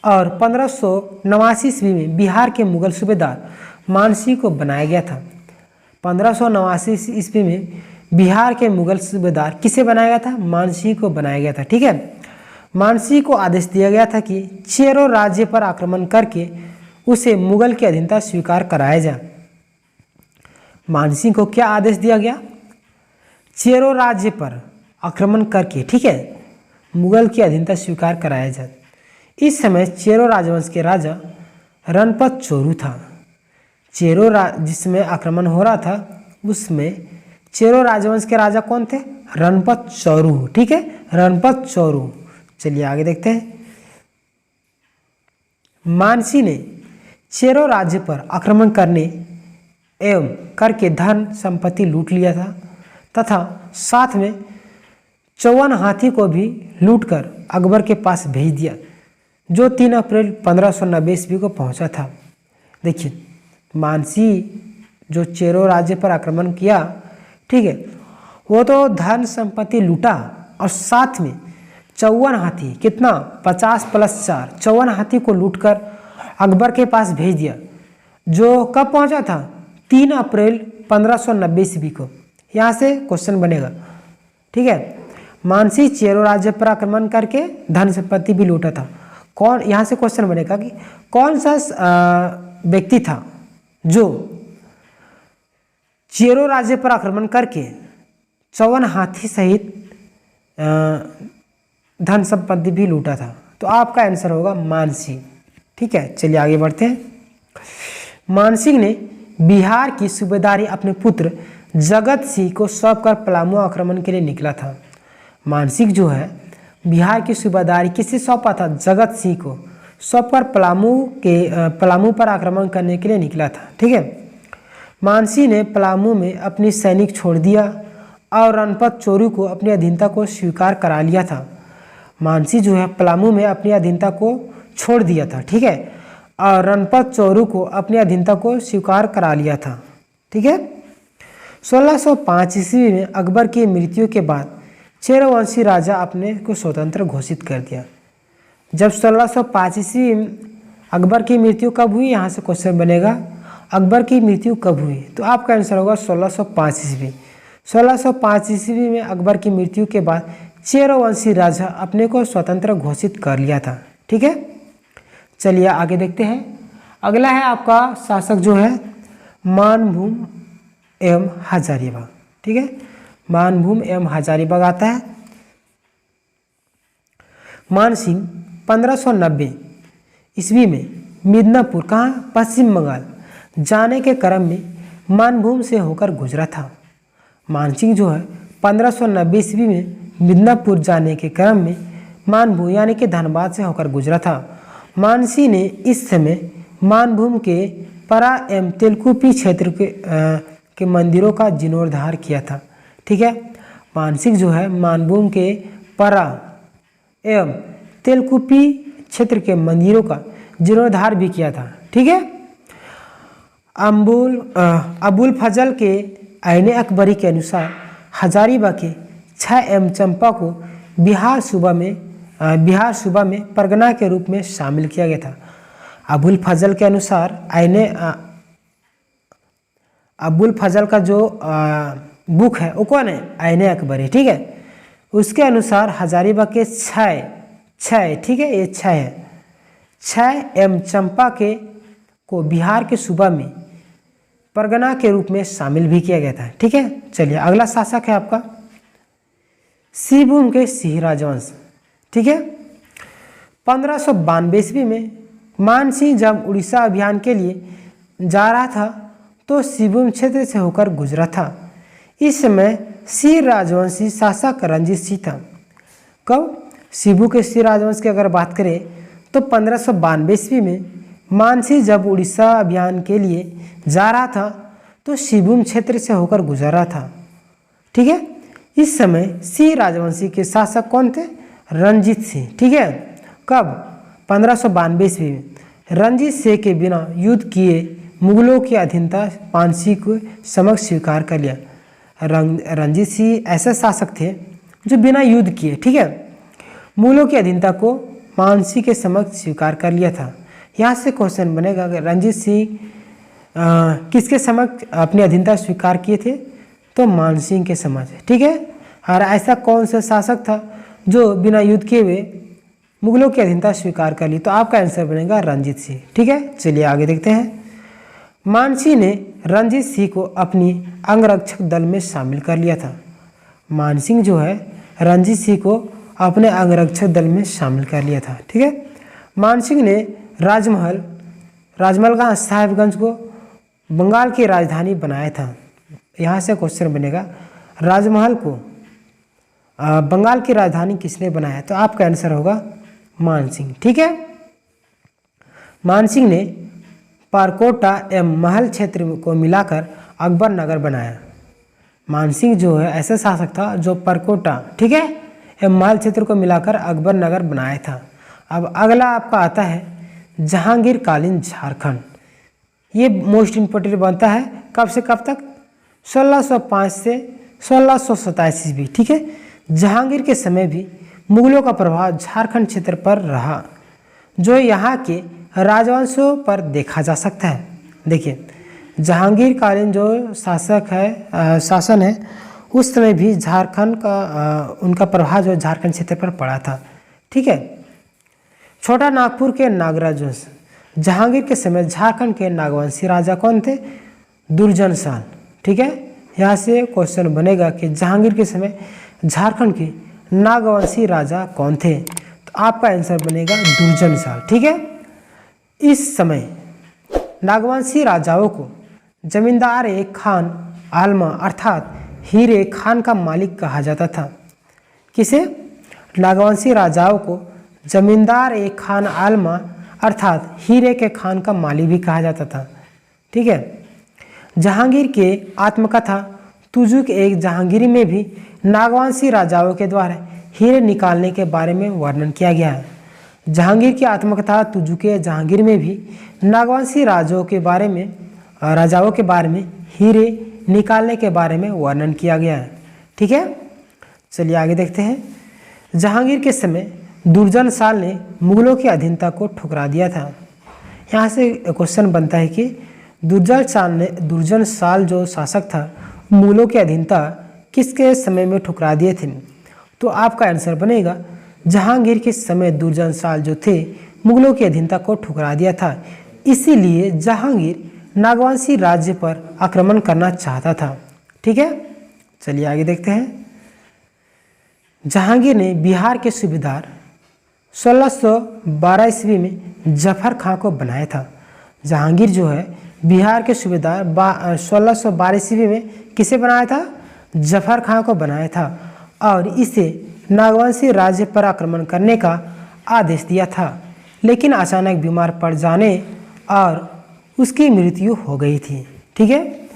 Speaker 1: और 1589 ईस्वी में बिहार के मुगल सूबेदार मानसिंह को बनाया गया था। 1589 ईस्वी में बिहार के मुगल सूबेदार किसे बनाया गया था? मानसिंह को बनाया गया था। ठीक है, मानसिंह को आदेश दिया गया था कि चेरो राज्य पर आक्रमण करके उसे मुगल की अधीनता स्वीकार कराया जाए। मानसिंह को क्या आदेश दिया गया? चेरो राज्य पर आक्रमण करके, ठीक है, मुगल की अधीनता स्वीकार कराया जाए। इस समय चेरो राजवंश के राजा रणपत चोरू था। चेरो जिसमें आक्रमण हो रहा था उसमें चेरो राजवंश के राजा कौन थे? रणपत चोरू। ठीक है, रणपत चोरू। चलिए आगे देखते हैं। मानसिंह ने चेरो राज्य पर आक्रमण करने एवं करके धन संपत्ति लूट लिया था तथा साथ में 54 हाथी को भी लूटकर अकबर के पास भेज दिया, जो 3 अप्रैल 1590 ईस्वी को पहुंचा था। देखिए, मानसिंह जो चेरो राज्य पर आक्रमण किया, ठीक है, वो तो धन संपत्ति लूटा और साथ में 54 हाथी, कितना? 50 + 4, 54 हाथी को लूटकर अकबर के पास भेज दिया, जो कब पहुंचा था? 3 अप्रैल 1590 ईस्वी को। यहाँ से क्वेश्चन बनेगा। ठीक है, मानसिंह चेरो राज्य पर आक्रमण करके धन संपत्ति भी लूटा था। कौन? यहाँ से क्वेश्चन बनेगा कि कौन सा व्यक्ति था जो चेरो राज्य पर आक्रमण करके 54 हाथी सहित धन संपत्ति भी लूटा था? तो आपका आंसर होगा मानसिंह। ठीक है, चलिए आगे बढ़ते हैं। मानसिंह ने बिहार की सूबेदारी अपने पुत्र जगत सिंह को सौंपकर पलामू आक्रमण के लिए निकला था। मानसिंह जो है बिहार की सूबेदारी किसे सौंपा था? जगत सिंह को सौंपकर पलामू पर आक्रमण करने के लिए निकला था। ठीक है, मानसी ने पलामू में अपनी सैनिक छोड़ दिया और रणपत चोरू को अपनी अधीनता को स्वीकार करा लिया था। मानसी जो है पलामू में अपनी अधीनता को छोड़ दिया था, ठीक है, और रणपत चोरू को अपनी अधीनता को स्वीकार करा लिया था, ठीक है। 1605 ईस्वी में अकबर की मृत्यु के बाद चेरवंशी राजा अपने को स्वतंत्र घोषित कर दिया। जब 1605 ईस्वी में अकबर की मृत्यु कब हुई, यहाँ से क्वेश्चन बनेगा अकबर की मृत्यु कब हुई, तो आपका आंसर होगा 1605 ईस्वी। 1605 ईस्वी में अकबर की मृत्यु के बाद चेरवंशी राजा अपने को स्वतंत्र घोषित कर लिया था, ठीक है। चलिए आगे देखते हैं। अगला है आपका शासक जो है मानभूम एवं हजारीबाग, ठीक है, मानभूम एवं हजारीबाग आता है। मानसिंह 1590 ईस्वी में मिदनापुर, कहाँ, पश्चिम बंगाल जाने के क्रम में मानभूम से होकर गुजरा था। मानसिंह जो है 1590 ईस्वी में मिदनापुर जाने के क्रम में मानभूम यानी कि धनबाद से होकर गुजरा था। मानसिंह ने इस समय मानभूम के परा एवं तेलकुपी क्षेत्र के मंदिरों का जीर्णोद्धार किया था, ठीक है। मानसिंह जो है मानभूम के परा एवं तेलकुपी क्षेत्र के मंदिरों का जीर्णोद्धार भी किया था, ठीक है। अबुल फजल के आईने अकबरी के अनुसार हजारीबाग के 6 एम चंपा को बिहार सूबा में परगना के रूप में शामिल किया गया था। अबुल फजल के अनुसार अबुल फजल का जो बुक है वो कौन है, आईने अकबरी, ठीक है। उसके अनुसार हजारीबाग के 6, ठीक है, ये 6 है, 6 एम चंपा को बिहार के सूबा में परगना के रूप में शामिल भी किया गया था, ठीक है। चलिए अगला शासक है आपका सिंहभूम के सिंह राजवंश, ठीक है। 1592 ईस्वी में मानसिंह जब उड़ीसा अभियान के लिए जा रहा था तो सिंहभूम क्षेत्र से होकर गुजरा था। इस समय सिंह राजवंशी शासक रणजीत सिंह था। कब, सिंहभूम के सिंह राजवंश की अगर बात करें तो 1592 ईस्वी में मानसिंह जब उड़ीसा अभियान के लिए जा रहा था तो सिंहभूम क्षेत्र से होकर गुजर रहा था, ठीक है। इस समय सिंह राजवंशी के शासक कौन थे, रणजीत सिंह, ठीक है। कब, 1592 ईस्वी में। रणजीत सिंह के बिना युद्ध किए मुगलों की अधीनता मानसिंह को समक्ष स्वीकार कर लिया। रणजीत सिंह ऐसे शासक थे जो बिना युद्ध किए, ठीक है, मुगलों की अधीनता को मानसिंह के समक्ष स्वीकार कर लिया था। यहाँ से क्वेश्चन बनेगा कि रणजीत सिंह किसके समक्ष अपनी अधीनता स्वीकार किए थे, तो मानसिंह के समक्ष, ठीक है। और ऐसा कौन सा शासक था जो बिना युद्ध किए हुए मुगलों की अधीनता स्वीकार कर ली, तो आपका आंसर बनेगा रणजीत सिंह, ठीक है। चलिए आगे देखते हैं। मानसिंह ने रणजीत सिंह को अपनी अंगरक्षक दल में शामिल कर लिया था। मानसिंह जो है रणजीत सिंह को अपने अंगरक्षक दल में शामिल कर लिया था, ठीक है। मानसिंह ने राजमहल का साहिबगंज को बंगाल की राजधानी बनाया था। यहाँ से क्वेश्चन बनेगा राजमहल को बंगाल की राजधानी किसने बनाया, तो आपका आंसर होगा मानसिंह, ठीक है। मानसिंह ने पारकोटा एवं महल क्षेत्र को मिलाकर अकबर नगर बनाया। मानसिंह जो है ऐसा शासक था जो परकोटा, ठीक है, एवं महल क्षेत्र को मिलाकर अकबर नगर बनाया था। अब अगला आपका आता है जहांगीर कालीन झारखंड। ये मोस्ट इम्पोर्टेंट बनता है कब से कब तक, 1605 से 1627 ईस्वी, ठीक है। जहांगीर के समय भी मुगलों का प्रभाव झारखंड क्षेत्र पर रहा, जो यहाँ के राजवंशों पर देखा जा सकता है। देखिए जहांगीर कालीन जो शासन है उस समय भी झारखंड का उनका प्रभाव जो झारखंड क्षेत्र पर पड़ा था, ठीक है। छोटा नागपुर के नागराज वंश, जहांगीर के समय झारखंड के नागवंशी राजा कौन थे, दुर्जनशाल, ठीक है। यहाँ से क्वेश्चन बनेगा कि जहांगीर के समय झारखंड के नागवंशी राजा कौन थे, तो आपका आंसर बनेगा दुर्जनशाल, ठीक है। इस समय नागवंशी राजाओं को जमींदार एक खान आलमा अर्थात हीरे खान का मालिक कहा जाता था। किसे, नागवंशी राजाओं को जमींदार एक खान आलमा अर्थात हीरे के खान का मालिक भी कहा जाता था, ठीक है। जहांगीर के आत्मकथा तुजुक एक जहांगीरी में भी नागवंशी राजाओं के द्वारा हीरे निकालने के बारे में वर्णन किया गया है। जहांगीर की आत्मकथा तुजुके जहांगीर में भी नागवंशी राजाओं के बारे में हीरे निकालने के बारे में वर्णन किया गया है। ठीक है, चलिए आगे देखते हैं। जहांगीर के समय दुर्जन साल ने मुगलों की अधीनता को ठुकरा दिया था। यहाँ से क्वेश्चन बनता है कि दुर्जन साल जो शासक था मुगलों की अधीनता किसके समय में ठुकरा दिए थे? तो आपका आंसर बनेगा जहांगीर के समय दुर्जन साल जो थे मुगलों की अधीनता को ठुकरा दिया था, इसीलिए जहांगीर नागवंशी राज्य पर आक्रमण करना चाहता था। ठीक है, चलिए आगे देखते हैं। जहांगीर ने बिहार के सूबेदार 1612 ईस्वी में जफर खां को बनाया था। जहांगीर जो है बिहार के सूबेदार 1612 ईस्वी में किसे बनाया था? जफर खां को बनाया था और इसे नागवंशी राज्य पर आक्रमण करने का आदेश दिया था, लेकिन अचानक बीमार पड़ जाने और उसकी मृत्यु हो गई थी। ठीक है,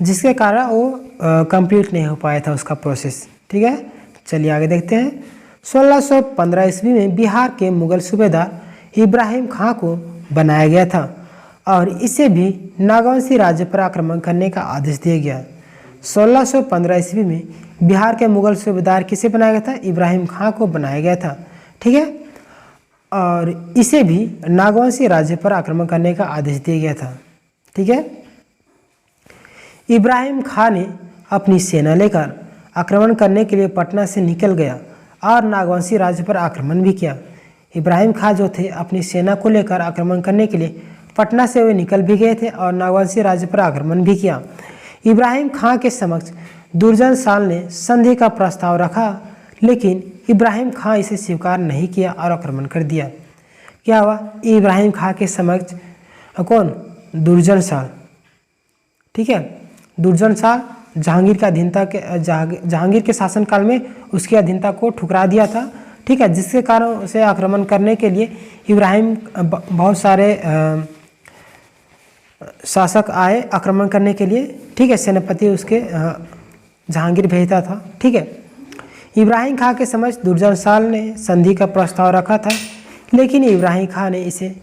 Speaker 1: जिसके कारण वो कंप्लीट नहीं हो पाया था उसका प्रोसेस। ठीक है, चलिए आगे देखते हैं। 1615 ईस्वी में बिहार के मुगल सूबेदार इब्राहिम खां को बनाया गया था और इसे भी नागवंशी राज्य पर आक्रमण करने का आदेश दिया गया। 1615 ईस्वी में बिहार के मुगल सूबेदार किसे बनाया गया था? इब्राहिम खां को बनाया गया था। ठीक है, और इसे भी नागवंशी राज्य पर आक्रमण करने का आदेश दिया गया था। ठीक है, इब्राहिम खां ने अपनी सेना लेकर आक्रमण करने के लिए पटना से निकल गया और नागवंशी राज्य पर आक्रमण भी किया। इब्राहिम खां जो थे अपनी सेना को लेकर आक्रमण करने के लिए पटना से वे निकल भी गए थे और नागवंशी राज्य पर आक्रमण भी किया। इब्राहिम खां के समक्ष दुर्जन साल ने संधि का प्रस्ताव रखा, लेकिन इब्राहिम खां इसे स्वीकार नहीं किया और आक्रमण कर दिया। क्या हुआ? इब्राहिम खां के समक्ष कौन? दुर्जन साल। ठीक है, दुर्जन साल जहांगीर का अधीनता के जहांगीर के शासनकाल में उसकी अधीनता को ठुकरा दिया था। ठीक है, जिसके कारण उसे आक्रमण करने के लिए इब्राहिम बहुत सारे शासक आए आक्रमण करने के लिए। ठीक है, सेनापति उसके जहांगीर भेजता था। ठीक है, इब्राहिम खां के समक्ष दुर्जन साल ने संधि का प्रस्ताव रखा था, लेकिन इब्राहिम खां ने इसे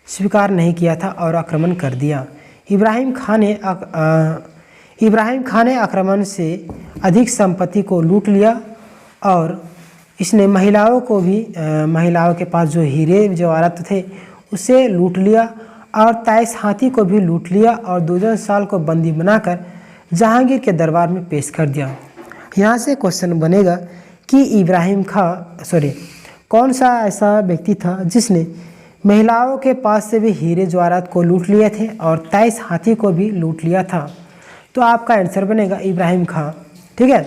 Speaker 1: स्वीकार नहीं किया था और आक्रमण कर दिया। इब्राहिम खां ने आक्रमण से अधिक संपत्ति को लूट लिया और इसने महिलाओं को भी महिलाओं के पास जो हीरे जवाहरात थे उसे लूट लिया और 23 हाथी को भी लूट लिया और दुर्जन साल को बंदी बनाकर जहांगीर के दरबार में पेश कर दिया। यहाँ से क्वेश्चन बनेगा कि इब्राहिम खां कौन सा ऐसा व्यक्ति था जिसने महिलाओं के पास से भी हीरे जवाहरात को लूट लिए थे और 23 हाथी को भी लूट लिया था? तो आपका आंसर बनेगा इब्राहिम खां। ठीक है,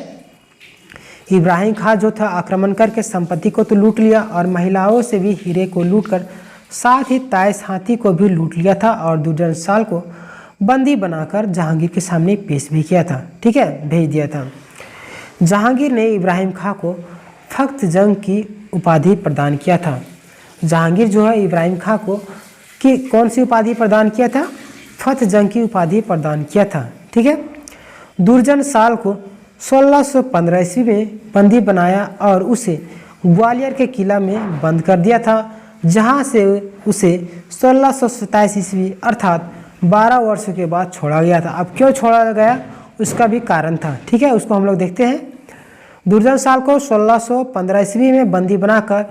Speaker 1: इब्राहिम खां जो था आक्रमण करके संपत्ति को तो लूट लिया और महिलाओं से भी हीरे को लूट कर साथ ही 23 हाथी को भी लूट लिया था और दुर्जन साल को बंदी बनाकर जहांगीर के सामने पेश भी किया था। ठीक है, भेज दिया था। जहांगीर ने इब्राहिम खां को फख्त जंग की उपाधि प्रदान किया था। जहांगीर जो है इब्राहिम खां को कि कौन सी उपाधि प्रदान किया था? फख्त जंग की उपाधि प्रदान किया था। ठीक है, दुर्जन साल को 1615 ईस्वी में बंदी बनाया और उसे ग्वालियर के किला में बंद कर दिया था, जहां से उसे 1627 ईस्वी अर्थात 12 वर्षों के बाद छोड़ा गया था। अब क्यों छोड़ा गया उसका भी कारण था। ठीक है, उसको हम लोग देखते हैं। दुर्जन साल को 1615 ईस्वी में बंदी बनाकर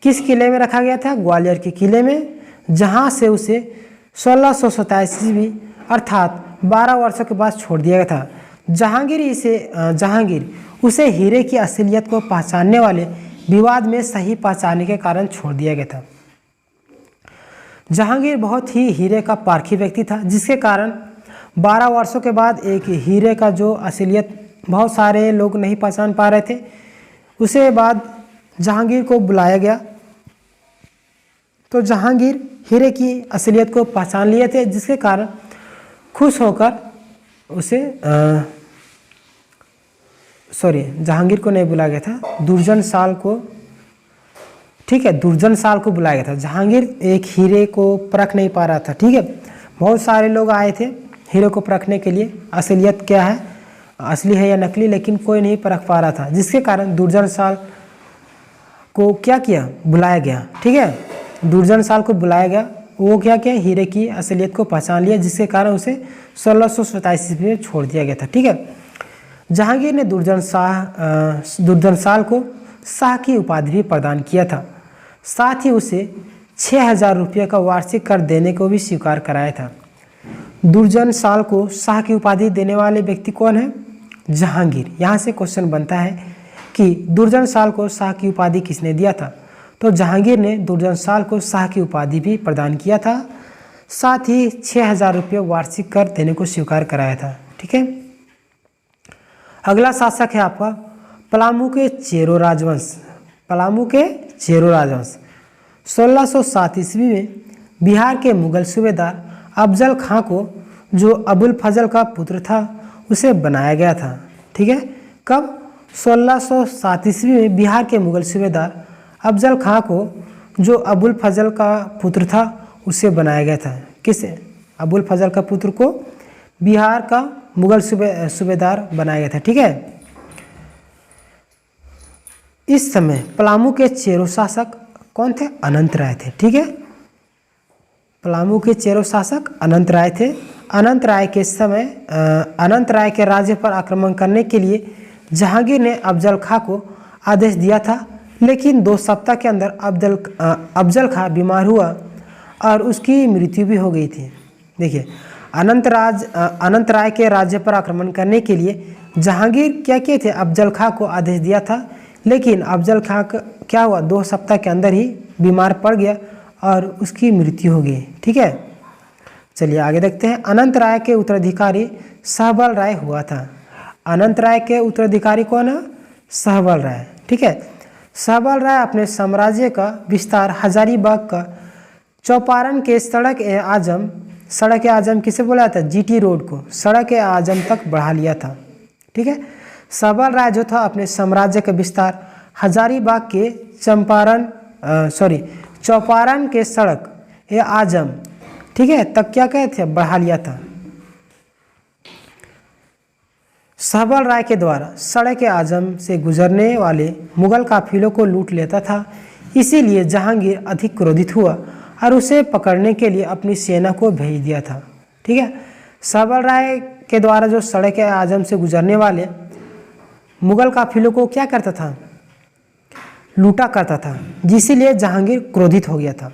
Speaker 1: किस किले में रखा गया था? ग्वालियर के किले में, जहां से उसे 1627 ईस्वी अर्थात 12 वर्षों के बाद छोड़ दिया गया था। जहांगीर उसे हीरे की असलियत को पहचानने वाले विवाद में सही पहचानने के कारण छोड़ दिया गया था। जहांगीर बहुत ही हीरे का पारखी व्यक्ति था, जिसके कारण 12 वर्षों के बाद एक हीरे का जो असलियत बहुत सारे लोग नहीं पहचान पा रहे थे, उसे बाद जहांगीर को बुलाया गया। तो जहांगीर हीरे की असलियत को पहचान लिए थे, जिसके कारण खुश होकर उसे जहांगीर को नहीं बुलाया गया था, दुर्जन साल को। ठीक है, दुर्जन साल को बुलाया गया था। जहांगीर एक हीरे को परख नहीं पा रहा था। ठीक है, बहुत सारे लोग आए थे हीरे को परखने के लिए असलियत क्या है, असली है या नकली, लेकिन कोई नहीं परख पा रहा था, जिसके कारण दुर्जन साल को क्या किया, बुलाया गया। ठीक है, दुर्जन साल को बुलाया गया, वो क्या किया, हीरे की असलियत को पहचान लिया, जिसके कारण उसे 1627 ईस्वी में छोड़ दिया गया था। ठीक है, जहांगीर ने दुर्जन साल को शाह की उपाधि भी प्रदान किया था, साथ ही उसे 6000 रुपये का वार्षिक कर देने को भी स्वीकार कराया था। दुर्जन साल को शाह की उपाधि देने वाले व्यक्ति कौन है, जहांगीर। यहाँ से क्वेश्चन बनता है कि दुर्जन साल को शाह की उपाधि किसने दिया था, तो जहांगीर ने दुर्जन साल को शाह की उपाधि भी प्रदान किया था, साथ ही 6000 रुपये वार्षिक कर देने को स्वीकार कराया था। ठीक है, अगला शासक है आपका पलामू के चेरो राजवंश। पलामू के चेरो राजवंश 1607 ईस्वी में बिहार के मुगल सूबेदार अफजल खां को, जो अबुल फजल का पुत्र था, उसे बनाया गया था। ठीक है, कब, 1607 ईस्वी में बिहार के मुगल सूबेदार अफजल खां को, जो अबुल फजल का पुत्र था, उसे बनाया गया था। किसे, अबुल फजल का पुत्र को बिहार का मुगल सूबेदार बनाया गया था। ठीक है, इस समय पलामू के चेरो शासक कौन थे, अनंत राय थे। ठीक है, पलामू के चेरो शासक अनंत राय थे। अनंत राय के समय अनंत राय के राज्य पर आक्रमण करने के लिए जहांगीर ने अफजल खां को आदेश दिया था, लेकिन 2 सप्ताह के अंदर अफजल खां बीमार हुआ और उसकी मृत्यु भी हो गई थी। देखिए, अनंत राय के राज्य पर आक्रमण करने के लिए जहांगीर क्या किए थे, अफजल खां को आदेश दिया था, लेकिन अफजल खां क्या हुआ, 2 सप्ताह के अंदर ही बीमार पड़ गया और उसकी मृत्यु हो गई। ठीक है, चलिए आगे देखते हैं। अनंत राय के उत्तराधिकारी सहबल राय हुआ था। अनंत राय के उत्तराधिकारी कौन है, सहबल राय। ठीक है, सहबल राय अपने साम्राज्य का विस्तार हजारीबाग का चौपारण के सड़क आजम किसे बोला था, जीटी रोड को सड़क आजम तक बढ़ा लिया था। ठीक है, सहबल राय जो था अपने साम्राज्य का विस्तार हजारीबाग के चौपारण के सड़क आजम, ठीक है, तक क्या कहते थे, बढ़ा लिया था। सहबल राय के द्वारा सड़क आजम से गुजरने वाले मुगल काफिलों को लूट लेता था, इसीलिए जहांगीर अधिक क्रोधित हुआ और उसे पकड़ने के लिए अपनी सेना को भेज दिया था। ठीक है, सहबल राय के द्वारा जो सड़क आजम से गुजरने वाले मुगल काफिलों को क्या करता था, लूटा करता था, जिसलिए जहांगीर क्रोधित हो गया था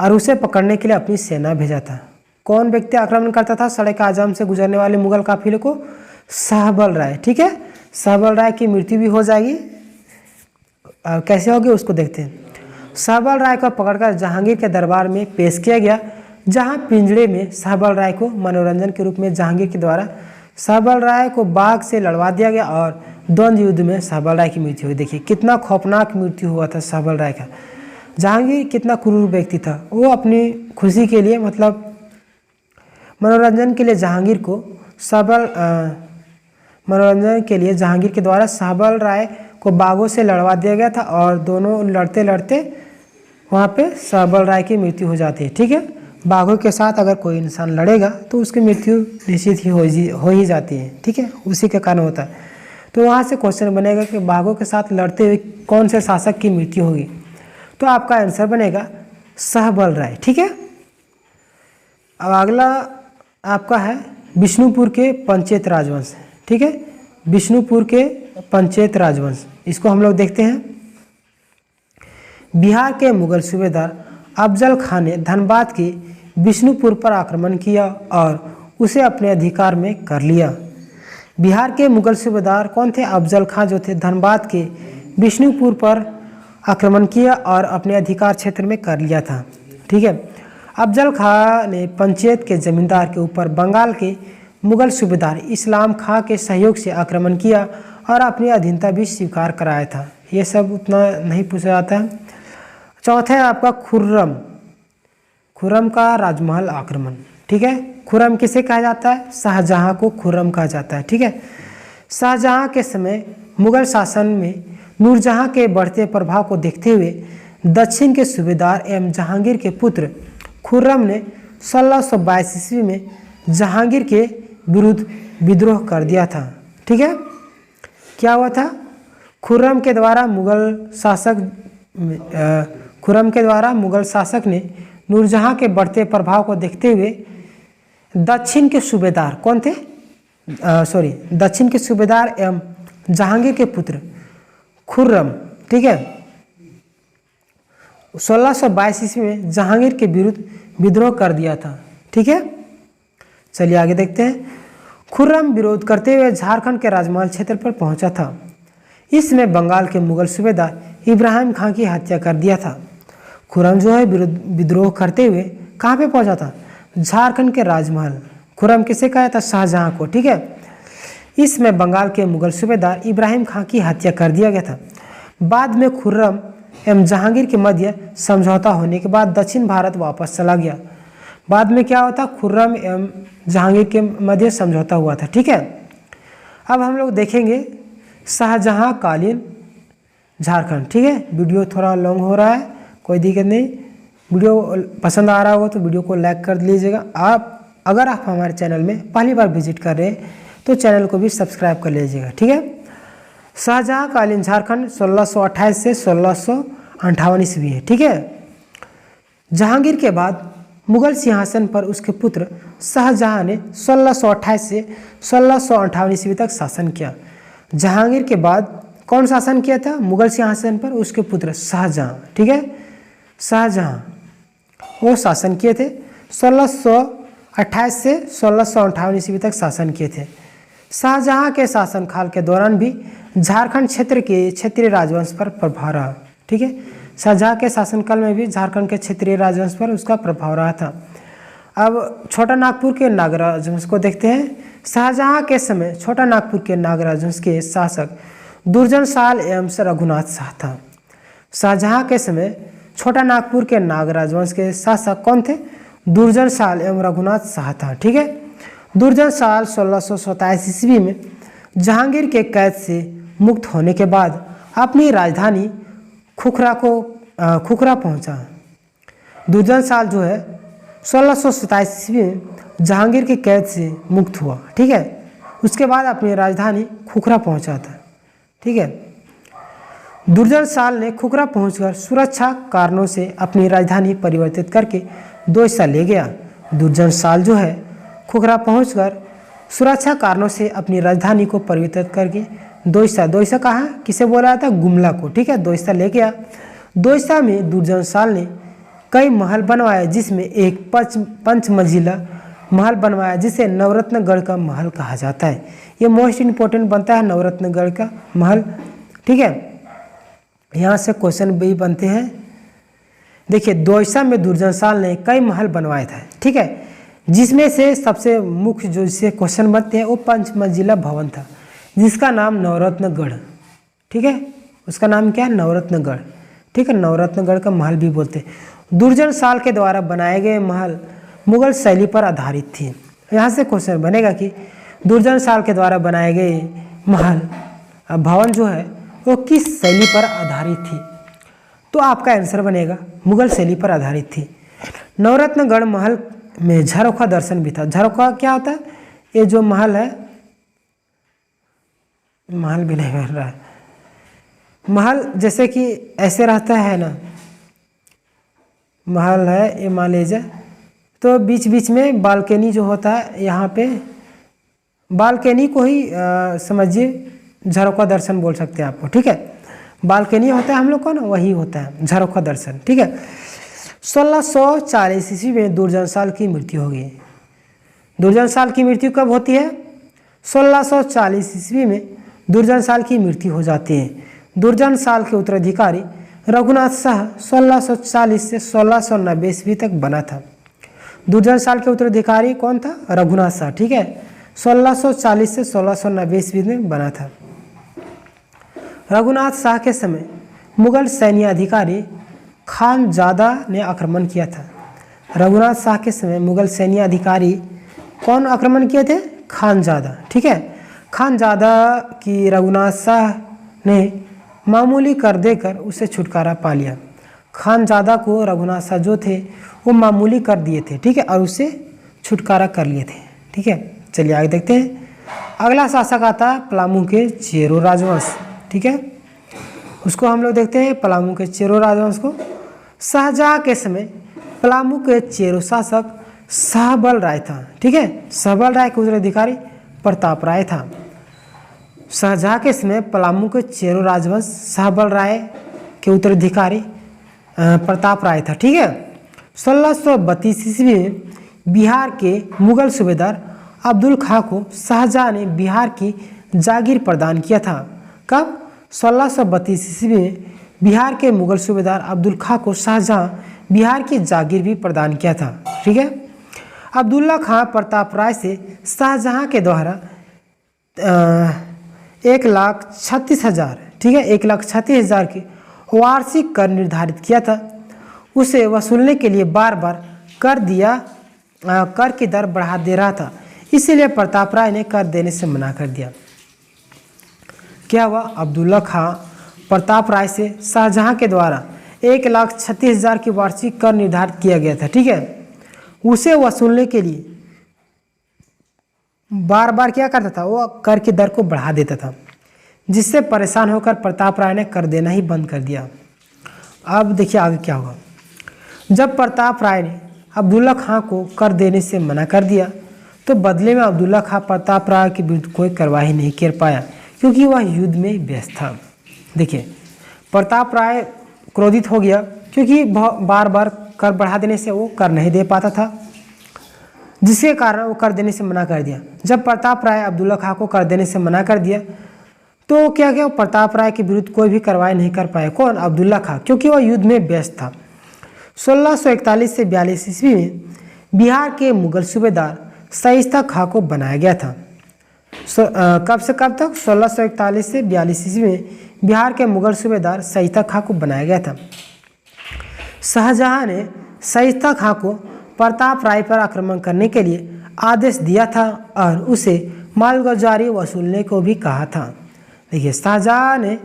Speaker 1: और उसे पकड़ने के लिए अपनी सेना भेजा था। कौन व्यक्ति आक्रमण करता था सड़क आजम से गुजरने वाले मुगल काफिलों को, सहबल राय। ठीक है, सहबल राय की मृत्यु भी हो जाएगी, कैसे होगी उसको देखते हैं। सहबल राय को पकड़कर जहांगीर के दरबार में पेश किया गया, जहां पिंजड़े में सहबल राय को मनोरंजन के रूप में जहांगीर के द्वारा सहबल राय को बाघ से लड़वा दिया गया और द्वंद्व युद्ध में सहबल राय की मृत्यु हुई। देखिए कितना खौफनाक मृत्यु हुआ था सहबल राय का। जहांगीर कितना क्रूर व्यक्ति था, वो अपनी खुशी के लिए, मतलब मनोरंजन के लिए जहांगीर के द्वारा सहबल राय को बाघों से लड़वा दिया गया था और दोनों लड़ते लड़ते वहाँ पे सहबल राय की मृत्यु हो जाती है। ठीक है, बाघों के साथ अगर कोई इंसान लड़ेगा तो उसकी मृत्यु निश्चित ही हो ही जाती है। ठीक है, उसी के कारण होता है। तो वहाँ से क्वेश्चन बनेगा कि बाघों के साथ लड़ते हुए कौन से शासक की मृत्यु होगी, तो आपका आंसर बनेगा सहबल राय। ठीक है, अब अगला आपका है विष्णुपुर के पंचेत राजवंश। ठीक है, विष्णुपुर के पंचेत राजवंश, इसको हम लोग देखते हैं। बिहार के मुगल सूबेदार अफजल खां ने धनबाद के विष्णुपुर पर आक्रमण किया और उसे अपने अधिकार में कर लिया। बिहार के मुगल सूबेदार कौन थे, अफजल खां जो थे, धनबाद के विष्णुपुर पर आक्रमण किया और अपने अधिकार क्षेत्र में कर लिया था। ठीक है, अफजल खां ने पंचेत के जमींदार के ऊपर बंगाल के मुगल सूबेदार इस्लाम खां के सहयोग से आक्रमण किया और अपनी अधीनता भी स्वीकार कराया था। ये सब उतना नहीं पूछा जाता है। चौथा है आपका खुर्रम का राजमहल आक्रमण। ठीक है, खुर्रम किसे कहा जाता है, शाहजहां को खुर्रम कहा जाता है। ठीक है, शाहजहां के समय मुगल शासन में नूरजहां के बढ़ते प्रभाव को देखते हुए दक्षिण के सूबेदार एवं जहांगीर के पुत्र खुर्रम ने 1622 ईस्वी में जहांगीर के विरुद्ध विद्रोह कर दिया था। ठीक है, क्या हुआ था? खुर्रम के द्वारा मुगल शासक ने नूरजहां के बढ़ते प्रभाव को देखते हुए दक्षिण के सूबेदार कौन थे? दक्षिण के सूबेदार एवं जहांगीर के पुत्र खुर्रम, ठीक है, 1622 ईस्वी में जहांगीर के विरुद्ध विद्रोह कर दिया था। ठीक है, चलिए आगे देखते हैं। खुर्रम विरोध करते हुए झारखंड के राजमहल क्षेत्र पर पहुंचा था। इसमें बंगाल के मुगल सूबेदार इब्राहिम खां की हत्या कर दिया था। खुर्रम जो है विद्रोह करते हुए कहाँ पे पहुंचा था? झारखंड के राजमहल। खुर्रम किसे कहा था? शाहजहां को। ठीक है, इसमें बंगाल के मुगल सूबेदार इब्राहिम खां की हत्या कर दिया गया था। बाद में खुर्रम एवं जहांगीर के मध्य समझौता होने के बाद दक्षिण भारत वापस चला गया। बाद में क्या होता? खुर्रम एवं जहांगीर के मध्य समझौता हुआ था। ठीक है, अब हम लोग देखेंगे शाहजहां कालीन झारखंड। ठीक है, वीडियो थोड़ा लॉन्ग हो रहा है, कोई दिक्कत नहीं। वीडियो पसंद आ रहा हो तो वीडियो को लाइक कर लीजिएगा। अगर आप हमारे चैनल में पहली बार विजिट कर रहे हैं तो चैनल को भी सब्सक्राइब कर लीजिएगा। ठीक है, शाहजहां कालीन झारखंड 1628 से 1658 ईस्वी है। ठीक है, जहांगीर के बाद मुगल सिंहासन पर उसके पुत्र शाहजहां ने 1628 से 1658 ईस्वी तक शासन किया। जहांगीर के बाद कौन शासन किया था मुगल सिंहासन पर? उसके पुत्र शाहजहां। ठीक है, शाहजहां वो शासन किए थे। 1628 से 1658 ईस्वी तक शासन किए थे। शाहजहां के शासनकाल के दौरान भी झारखंड क्षेत्र के क्षेत्रीय राजवंश पर प्रभाव रहा। ठीक है, शाहजहां के शासनकाल में भी झारखंड के क्षेत्रीय राजवंश पर उसका प्रभाव रहा था। अब छोटा नागपुर के नाग राजवंश को देखते हैं। शाहजहां के समय छोटा नागपुर के नाग राजवंश के शासक दुर्जन साल एवं रघुनाथ शाह था। शाहजहां के समय छोटा नागपुर के नाग राजवंश के शासक कौन थे? दुर्जन साल एवं रघुनाथ शाह था। ठीक है, दुर्जन साल 1627 ईस्वी में जहांगीर के कैद से मुक्त होने के बाद अपनी राजधानी खुखरा पहुंचा। दुर्जन साल जो है 1627 ईस्वी में जहांगीर के कैद से मुक्त हुआ। ठीक है, उसके बाद अपनी राजधानी खुखरा पहुंचा था। ठीक है, दुर्जन साल ने खुखरा पहुंचकर सुरक्षा कारणों से अपनी राजधानी परिवर्तित करके दोईसा ले गया। दुर्जन साल जो है खुखरा पहुंचकर सुरक्षा कारणों से अपनी राजधानी को परिवर्तित करके दोईसा कहाँ किसे बोला था? गुमला को। ठीक है, दोईसा ले गया। दोईसा में दुर्जन साल ने कई महल बनवाए, जिसमें एक पंचमंजिला महल बनवाया जिसे नवरत्नगढ़ का महल कहा जाता है। ये मोस्ट इम्पोर्टेंट बनता है नवरत्नगढ़ का महल। ठीक है, यहाँ से क्वेश्चन भी बनते हैं। देखिए, दोईसा में दुर्जन साल ने कई महल बनवाए थे। ठीक है, जिसमें से सबसे मुख्य जो इससे क्वेश्चन बनते हैं वो पंचमंजिला भवन था, जिसका नाम नवरत्नगढ़। ठीक है, उसका नाम क्या है? नवरत्नगढ़। ठीक है, नवरत्नगढ़ का महल भी बोलते हैं। दुर्जन साल के द्वारा बनाए गए महल मुगल शैली पर आधारित थे। यहाँ से क्वेश्चन बनेगा कि दुर्जन साल के द्वारा बनाए गए महल भवन जो है वो किस शैली पर आधारित थी? तो आपका आंसर बनेगा मुगल शैली पर आधारित थी। नवरत्नगढ़ महल में झरोखा दर्शन भी था। झरोखा क्या होता है? ये जो महल है, महल भी नहीं बन रहा है, महल जैसे कि ऐसे रहता है ना, महल है ये मान लीजिए, तो बीच बीच में बालकनी जो होता है, यहाँ पे बालकनी को ही समझिए झरोखा दर्शन बोल सकते हैं आपको। ठीक है, बालकनी होता है हम लोग को ना, वही होता है झरोखा दर्शन। ठीक है, 1640 ईस्वी में दुर्जन साल की मृत्यु हो गई। दुर्जन साल की मृत्यु कब होती है? 1640 ईस्वी में दुर्जन साल की मृत्यु हो जाती है। दुर्जन साल के उत्तराधिकारी रघुनाथ शाह 1640 से 1690 ईस्वी तक बना था। दुर्जन साल के उत्तराधिकारी कौन था? रघुनाथ शाह। ठीक है, 1640 से 1690 ईस्वी में बना था। रघुनाथ शाह के समय मुगल सैन्य अधिकारी खानजादा ने आक्रमण किया था। रघुनाथ शाह के समय मुगल सैन्य अधिकारी कौन आक्रमण किए थे? खानजादा। ठीक है, खानजादा की रघुनाथ शाह ने मामूली कर देकर उसे छुटकारा पा लिया। खानजादा को रघुनाथ शाह जो थे वो मामूली कर दिए थे। ठीक है, और उसे छुटकारा कर लिए थे। ठीक है, चलिए आगे देखते हैं। अगला शासक आता है पलामू के चेरो राजवंश, ठीक है, उसको हम लोग देखते हैं पलामू के चेरो राजवंश को। शाहजहाँ के समय पलामू के चेरो शासक सहबल राय था, ठीक है, सहबल राय के उत्तराधिकारी प्रताप राय था। शाहजहाँ के समय पलामू के चेरो राजवंश सहबल राय के उत्तराधिकारी प्रताप राय था, ठीक है। 1632 ईस्वी में बिहार के मुगल सूबेदार अब्दुल खां को शाहजहाँ ने बिहार की जागीर प्रदान किया था। कब? 1632 ईस्वी में बिहार के मुगल सूबेदार अब्दुल खां को शाहजहाँ बिहार की जागीर भी प्रदान किया था, ठीक है। अब्दुल्ला खां प्रताप राय से शाहजहाँ के द्वारा 1,36,000, ठीक है, 1,36,000 की वार्षिक कर निर्धारित किया था। उसे वसूलने के लिए बार बार कर की दर बढ़ा दे रहा था, इसीलिए प्रताप राय ने कर देने से मना कर दिया। क्या हुआ? अब्दुल्ला खां प्रताप राय से शाहजहाँ के द्वारा 1,36,000 की वार्षिक कर निर्धारित किया गया था, ठीक है। उसे वसूलने के लिए बार बार क्या करता था? वो कर की दर को बढ़ा देता था, जिससे परेशान होकर प्रताप राय ने कर देना ही बंद कर दिया। अब देखिए आगे क्या होगा। जब प्रताप राय ने अब्दुल्ला खां को कर देने से मना कर दिया तो बदले में अब्दुल्ला खां प्रताप राय के विरुद्ध कोई कार्रवाई नहीं कर पाया, क्योंकि वह युद्ध में व्यस्त था। देखिए, प्रताप राय क्रोधित हो गया, क्योंकि बार बार कर बढ़ा देने से वो कर नहीं दे पाता था, जिसके कारण वो कर देने से मना कर दिया। जब प्रताप राय अब्दुल्ला खां को कर देने से मना कर दिया तो क्या किया? प्रताप राय के विरुद्ध कोई भी कार्रवाई नहीं कर पाया। कौन? अब्दुल्ला खां, क्योंकि वह युद्ध में व्यस्त था। 1641 से 42 ईस्वी में बिहार के मुगल सूबेदार शाइस्ता खां को बनाया गया था। कब से कब तक? 1641 से 42 ईस्वी में बिहार के मुगल सूबेदार शाइस्ता खां को बनाया गया था। शाहजहाँ ने शाइस्ता खां को प्रताप राय पर आक्रमण करने के लिए आदेश दिया था और उसे मालगुजारी वसूलने को भी कहा था। देखिए, शाहजहाँ ने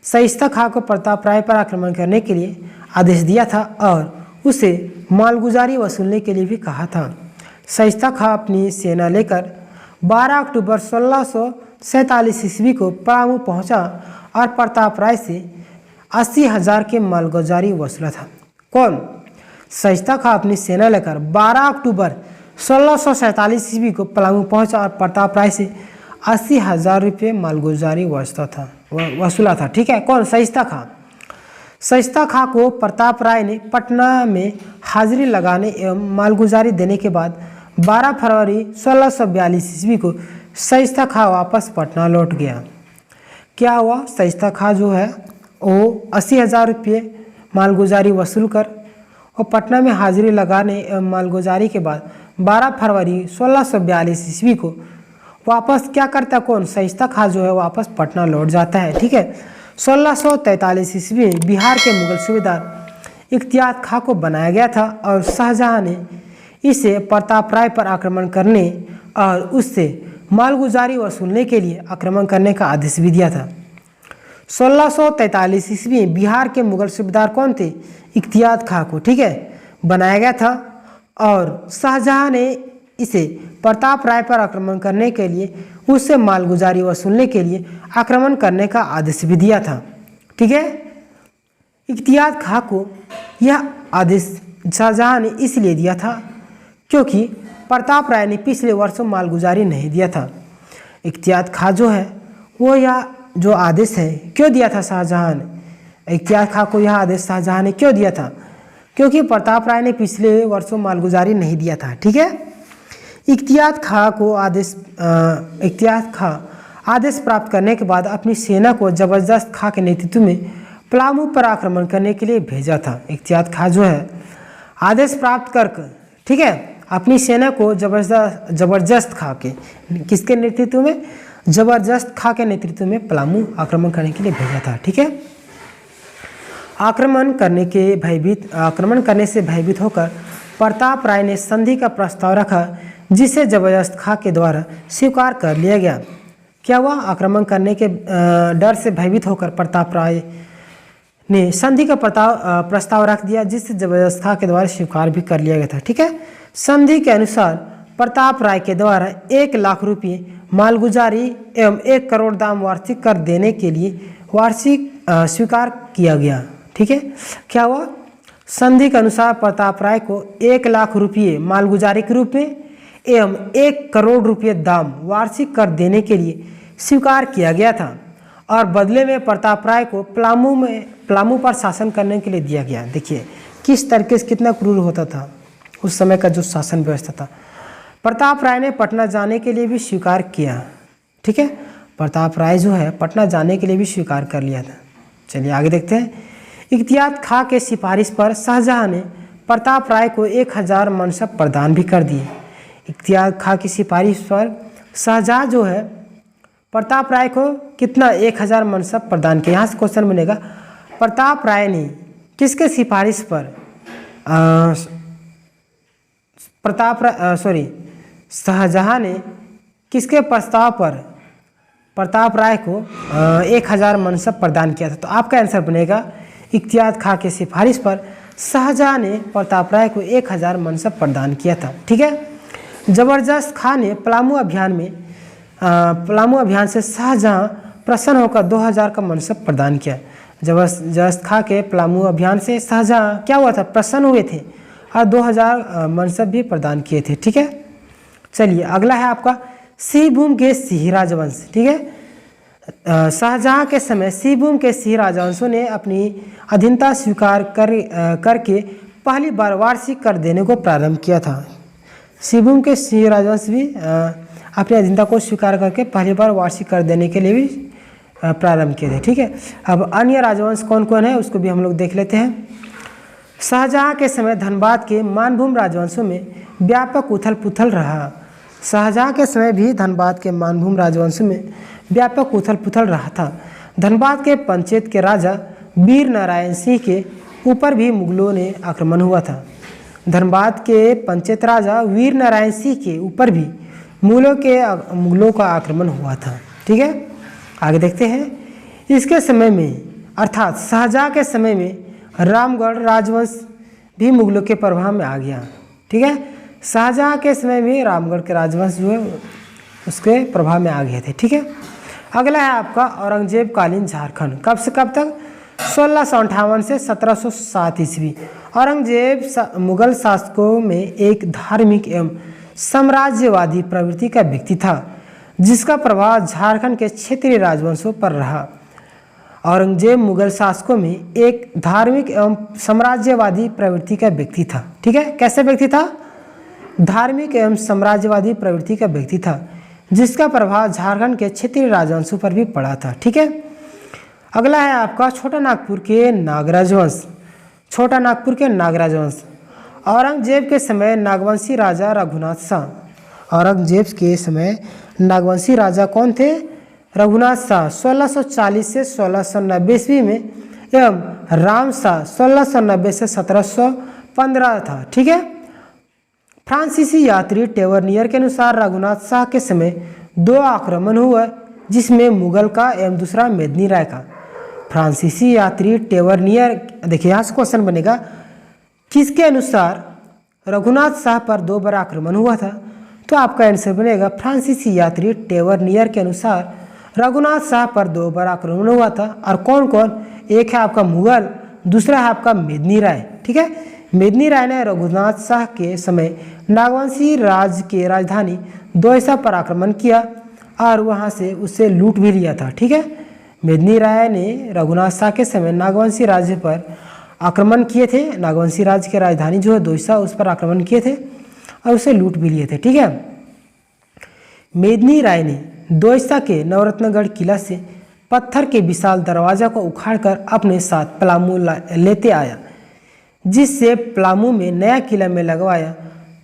Speaker 1: शाइस्ता खां को प्रताप राय पर आक्रमण करने के लिए आदेश दिया था और उसे मालगुजारी वसूलने के लिए भी कहा था। शाइस्ता खां अपनी सेना लेकर 12 अक्टूबर 1647 ईस्वी को पलामू पहुंचा और प्रताप राय से 80,000 के मालगुजारी वसूला था। कौन? शाइस्ता खां अपनी सेना लेकर 12 अक्टूबर 1647 ईस्वी को पलामू पहुंचा और प्रताप राय से 80,000 रुपये मालगुजारी वसूला था, ठीक है। कौन? शाइस्ता खां। शाइस्ता खां को प्रताप राय ने पटना में हाजिरी लगाने एवं मालगुजारी देने के बाद 12 फरवरी 1642 ईस्वी को शाइस्ता खां वापस पटना लौट गया। क्या हुआ? शाइस्ता खां जो है वो 80,000 रुपये मालगुजारी वसूल कर और पटना में हाजिरी लगाने एवं मालगुजारी के बाद 12 फरवरी 1642 ईस्वी को वापस क्या करता? कौन? शाइस्ता खां जो है वापस पटना लौट जाता है, ठीक है। 1643 ईस्वी में बिहार के मुगल सूबेदार इख्तियार खां को बनाया गया था और शाहजहाँ ने इसे प्रताप राय पर आक्रमण करने और उससे मालगुजारी वसूलने के लिए आक्रमण करने का आदेश भी दिया था। 1643 ईस्वी में बिहार के मुगल सूबेदार कौन थे? इख्तियार खां को, ठीक है, बनाया गया था और शाहजहाँ ने इसे प्रताप राय पर आक्रमण करने के लिए उससे मालगुजारी वसूलने के लिए आक्रमण करने का आदेश भी दिया था, ठीक है। इख्तियार खां को यह आदेश शाहजहाँ ने इसलिए दिया था क्योंकि प्रताप राय ने पिछले वर्षों मालगुजारी नहीं दिया था। इख्तियार खां जो है वो यह जो आदेश है क्यों दिया था शाहजहाँ ने? इख्तियार खां को यह आदेश शाहजहाँ ने क्यों दिया था? क्योंकि प्रताप राय ने पिछले वर्षों मालगुजारी नहीं दिया था, ठीक है। इख्तियार खां आदेश प्राप्त करने के बाद अपनी सेना को जबरदस्त खां के नेतृत्व में पलामू पर आक्रमण करने के लिए भेजा था। इख्तियार खां जो है आदेश प्राप्त कर, ठीक है, अपनी सेना को जबरदस्त खां के किसके नेतृत्व में? जबरदस्त खां के नेतृत्व में पलामू आक्रमण करने के लिए भेजा था, ठीक है। आक्रमण करने से भयभीत होकर प्रताप राय ने संधि का प्रस्ताव रखा, जिसे जबरदस्त खां के द्वारा स्वीकार कर लिया गया। क्या हुआ? आक्रमण करने के डर से भयभीत होकर प्रताप राय ने संधि का प्रस्ताव रख दिया, जिसे जबरदस्त खां के द्वारा स्वीकार भी कर लिया गया था, ठीक है। संधि के अनुसार प्रताप राय के द्वारा 1 लाख रुपये मालगुजारी एवं 1 करोड़ दाम वार्षिक कर देने के लिए वार्षिक स्वीकार किया गया। ठीक है, क्या हुआ? संधि के अनुसार प्रताप राय को 1 लाख रुपये मालगुजारी के रूप में एवं 1 करोड़ रुपये दाम वार्षिक कर देने के लिए स्वीकार किया गया था और बदले में प्रताप राय को पलामू पर शासन करने के लिए दिया गया। देखिए किस तरीके से कितना क्रूर होता था उस समय का जो शासन व्यवस्था था। प्रताप राय ने पटना जाने के लिए भी स्वीकार किया। ठीक है, प्रताप राय जो है पटना जाने के लिए भी स्वीकार कर लिया था। चलिए आगे देखते हैं। इख्तियार खां के सिफारिश पर शाहजहां ने प्रताप राय को 1000 मनसब प्रदान भी कर दिए। इख्तियार खां की सिफारिश पर शाहजहां जो है प्रताप राय को कितना 1000 मनसब प्रदान किया। यहाँ से क्वेश्चन बनेगा प्रताप राय ने किसके सिफारिश पर शाहजहां ने किसके प्रस्ताव पर प्रताप राय को 1000 मनसब प्रदान किया था। तो आपका आंसर बनेगा इख्तियार खां के सिफारिश पर शाहजहां ने प्रताप राय को 1000 मनसब प्रदान किया था। ठीक है, जबरदस्त खां ने पलामू अभियान से शाहजहां प्रसन्न होकर 2000 का मनसब प्रदान किया। जबरदस्त खां के पलामू अभियान से शाहजहां क्या हुआ था? प्रसन्न हुए थे और 2000 मनसब भी प्रदान किए थे। ठीक है, चलिए अगला है आपका सिंहभूम के सिंह राजवंश। ठीक है, शाहजहां के समय सिंहभूम के सिंह राजवंशों ने अपनी अधीनता स्वीकार करके पहली बार वार्षिक कर देने को प्रारंभ किया था। सिंहभूम के सिंह राजवंश भी अपनी अधीनता को स्वीकार करके पहली बार वार्षिक कर देने के लिए भी प्रारंभ किए थे। ठीक है, अब अन्य राजवंश कौन कौन है उसको भी हम लोग देख लेते हैं। शाहजहां के समय धनबाद के मानभूम राजवंशों में व्यापक उथल पुथल रहा। शाहजहां के समय भी धनबाद के मानभूम राजवंशों में व्यापक उथल पुथल रहा था। धनबाद के पंचेत के राजा वीर नारायण सिंह के ऊपर भी मुगलों ने आक्रमण हुआ था। धनबाद के पंचेत राजा वीर नारायण सिंह के ऊपर भी मुगलों का आक्रमण हुआ था। ठीक है, आगे देखते हैं। इसके समय में अर्थात शाहजहां के समय में रामगढ़ राजवंश भी मुगलों के प्रभाव में आ गया। ठीक है, शाहजहां के समय में रामगढ़ के राजवंश जो है उसके प्रभाव में आ गए थे। ठीक है, अगला है आपका औरंगजेब कालीन झारखंड। कब से कब तक? 1658 से 1707 ईस्वी। औरंगजेब मुगल शासकों में एक धार्मिक एवं साम्राज्यवादी प्रवृत्ति का व्यक्ति था जिसका प्रभाव झारखंड के क्षेत्रीय राजवंशों पर रहा। औरंगजेब मुगल शासकों में एक धार्मिक एवं साम्राज्यवादी प्रवृत्ति का व्यक्ति था। ठीक है, कैसे व्यक्ति था? धार्मिक एवं साम्राज्यवादी प्रवृत्ति का व्यक्ति था जिसका प्रभाव झारखंड के क्षेत्रीय राजवंशों पर भी पड़ा था। ठीक है, अगला है आपका छोटा नागपुर के नागराजवंश। छोटा नागपुर के नागराजवंश औरंगजेब के समय नागवंशी राजा रघुनाथ शाह। औरंगजेब के समय नागवंशी राजा कौन थे? रघुनाथ शाह 1640 से 1690 ईस्वी में एवं राम शाह 1690 से 1715 था। ठीक है, फ्रांसीसी यात्री टेवरनियर के अनुसार रघुनाथ शाह के समय 2 आक्रमण हुआ जिसमें मुगल का एवं दूसरा मेदिनी राय का। फ्रांसीसी यात्री टेवरनियर, देखिए यहाँ से क्वेश्चन बनेगा किसके अनुसार रघुनाथ शाह पर 2 बार आक्रमण हुआ था? तो आपका आंसर बनेगा फ्रांसीसी यात्री टेवरनियर के अनुसार रघुनाथ शाह पर 2 बार आक्रमण हुआ था। और कौन कौन? एक है आपका मुगल, दूसरा है आपका मेदिनी राय। ठीक है, मेदिनी राय ने रघुनाथ शाह के समय नागवंशी राज के राजधानी दोयसा पर आक्रमण किया और वहां से उससे लूट भी लिया था। ठीक है, मेदिनी राय ने रघुनाथ शाह के समय नागवंशी राज्य पर आक्रमण किए थे। नागवंशी राज्य की राजधानी जो है दोयसा उस पर आक्रमण किए थे और उसे लूट भी लिए थे। ठीक है, मेदिनी राय ने दोयसा के नवरत्नगढ़ किला से पत्थर के विशाल दरवाजा को उखाड़कर अपने साथ पलामू लेते आया जिससे पलामू में नया किला में लगवाया।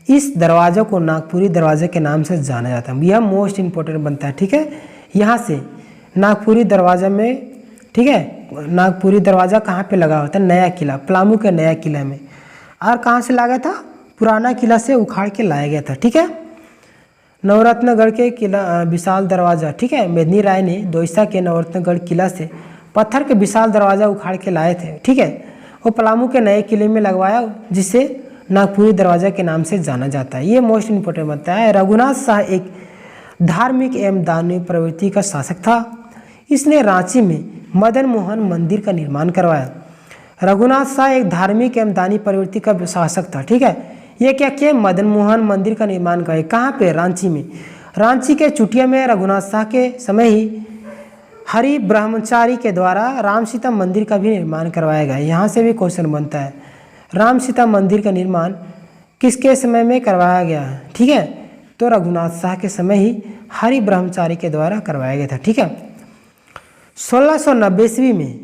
Speaker 1: इस दरवाजे को नागपुरी दरवाजे के नाम से जाना जाता है। यह मोस्ट इम्पोर्टेंट बनता है। ठीक है, यहाँ से नागपुरी दरवाजा में, ठीक है, नागपुरी दरवाजा कहाँ पे लगा होता है? नया किला, पलामू के नया किला में। और कहाँ से लाया था? पुराना किला से उखाड़ के लाया गया था। ठीक है, नवरत्नगढ़ के किला विशाल दरवाजा। ठीक है, मेदिनी राय ने दोयसा के नवरत्नगढ़ किला से पत्थर के विशाल दरवाजा उखाड़ के लाए थे। ठीक है, वो पलामू के नए किले में लगवाया जिससे नागपुरी दरवाजा के नाम से जाना जाता है। ये मोस्ट इंपोर्टेंट बनता है। रघुनाथ शाह एक धार्मिक एवं दानवीय प्रवृत्ति का शासक था। इसने रांची में मदन मोहन मंदिर का निर्माण करवाया। रघुनाथ शाह एक धार्मिक एवं दानी प्रवृत्ति का शासक था। ठीक है, ये क्या किया, मदन मोहन मंदिर का निर्माण करवाया। कहाँ पे, रांची में। रांची के चुटिया में रघुनाथ शाह के समय ही हरि ब्रह्मचारी के द्वारा राम सीता मंदिर का भी निर्माण करवाया गया। यहाँ से भी क्वेश्चन बनता है, राम सीता मंदिर का निर्माण किसके समय में करवाया गया है। ठीक है, तो रघुनाथ शाह के समय ही हरि ब्रह्मचारी के द्वारा करवाया गया था। ठीक है, 1690 ईस्वी में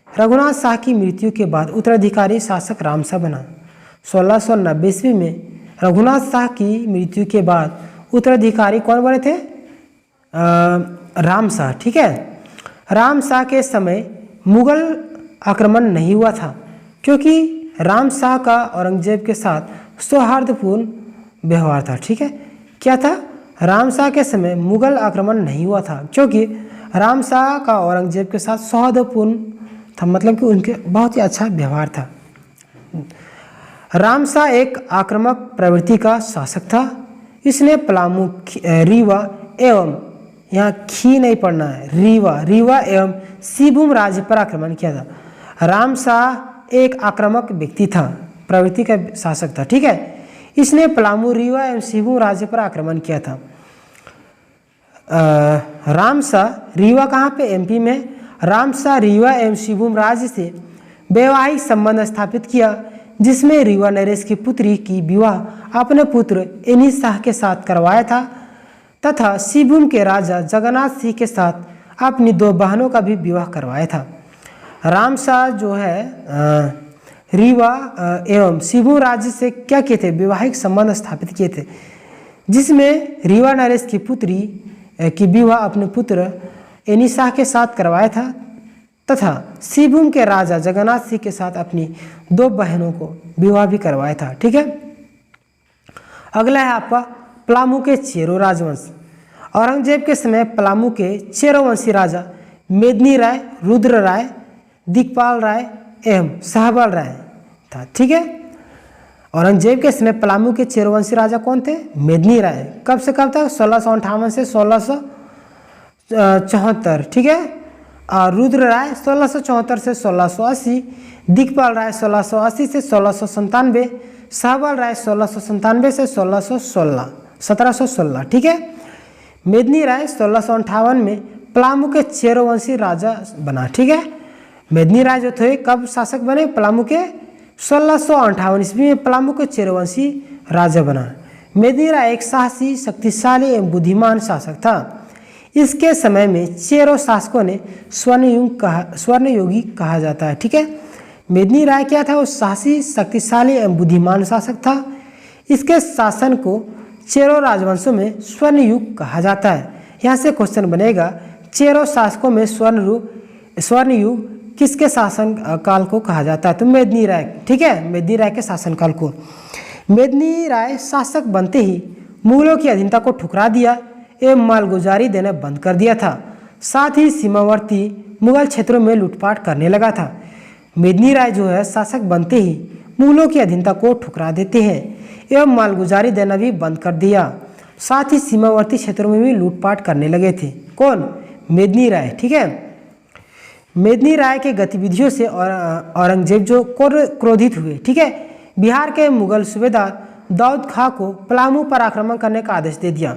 Speaker 1: रघुनाथ शाह की मृत्यु के बाद उत्तराधिकारी शासक राम शाह बना। 1690 ईस्वी में रघुनाथ शाह की मृत्यु के बाद उत्तराधिकारी कौन बने थे, राम शाह। ठीक है, राम शाह के समय मुगल आक्रमण नहीं हुआ था क्योंकि राम शाह का औरंगजेब के साथ सौहार्दपूर्ण व्यवहार था। ठीक है, क्या था, राम शाह के समय मुगल आक्रमण नहीं हुआ था क्योंकि राम शाह का औरंगजेब के साथ सौहार्दपूर्ण था, मतलब कि उनके बहुत ही अच्छा व्यवहार था। राम शाह एक आक्रामक प्रवृत्ति का शासक था। इसने पलामू, रीवा एवं, यहाँ खी नहीं पढ़ना है, रीवा एवं सिंहभूम राज्य पर आक्रमण किया था। राम शाह एक आक्रामक व्यक्ति था, प्रवृत्ति का शासक था। ठीक है, इसने पलामू, रीवा एवं सिंहभूम राज्य पर आक्रमण किया था। राम शाह रीवा कहाँ पे, एमपी में। राम शाह रीवा एवं सिंहभूम राज्य से वैवाहिक संबंध स्थापित किया जिसमें रीवा नरेश की पुत्री की विवाह अपने पुत्र एनी शाह के साथ करवाया था तथा सिंहभूम के राजा जगन्नाथ सिंह के साथ अपनी 2 बहनों का भी विवाह करवाया था। राम शाह जो है रीवा एवं सिंहभूम राज्य से क्या किए थे, वैवाहिक संबंध स्थापित किए थे जिसमें रीवा नरेश की पुत्री की विवाह अपने पुत्र एनी शाह के साथ करवाया था तथा सिंहभूम के राजा जगन्नाथ सिंह के साथ अपनी 2 बहनों को विवाह भी करवाया था। ठीक है, अगला है आपका पलामू के चेरो राजवंश। औरंगजेब के समय पलामू के चेरो वंशी राजा मेदिनी राय, रुद्र राय, दिक्पाल राय एवं शाहबल राय था। ठीक है, औरंगजेब के समय पलामू के चेरोवंशी राजा कौन थे, मेदिनी राय। कब से कब तक, 1658 से 1674। ठीक है, और रुद्र राय 1674 से 1680, दिक्पाल राय 1680 से 1697, शाहबल राय 1697 से 1716। ठीक है, मेदिनी राय 1658 में पलामू के चेरोवंशी राजा बना। ठीक है, मेदिनी राय जो थे कब शासक बने, पलामू के 1658 ईस्वी में पलामू के चेरोवंशी राजा बना। मेदिनी राय एक साहसी, शक्तिशाली एवं बुद्धिमान शासक था। इसके समय में चेरो शासकों ने स्वर्णयुगी कहा जाता है। ठीक है, मेदिनी राय क्या था, वो साहसी, शक्तिशाली एवं बुद्धिमान शासक था। इसके शासन को चेरो राजवंशों में स्वर्णयुग कहा जाता है। यहाँ से क्वेश्चन बनेगा, चेरो शासकों में स्वर्णयुग किसके शासन काल को कहा जाता है, तो मेदिनी राय। ठीक है, मेदिनी राय के शासन काल को। मेदिनी राय शासक बनते ही मुगलों की अधीनता को ठुकरा दिया एवं मालगुजारी देना बंद कर दिया था। साथ ही सीमावर्ती मुगल क्षेत्रों में लूटपाट करने लगा था। मेदिनी राय जो है शासक बनते ही मुगलों की अधीनता को ठुकरा देते हैं एवं मालगुजारी देना भी बंद कर दिया। साथ ही सीमावर्ती क्षेत्रों में भी लूटपाट करने लगे थे। कौन, मेदिनी राय। ठीक है, मेदिनी राय के गतिविधियों से औरंगजेब जो क्रोधित हुए। ठीक है, बिहार के मुगल सूबेदार दाऊद खां को पलामू पर आक्रमण करने का आदेश दे दिया।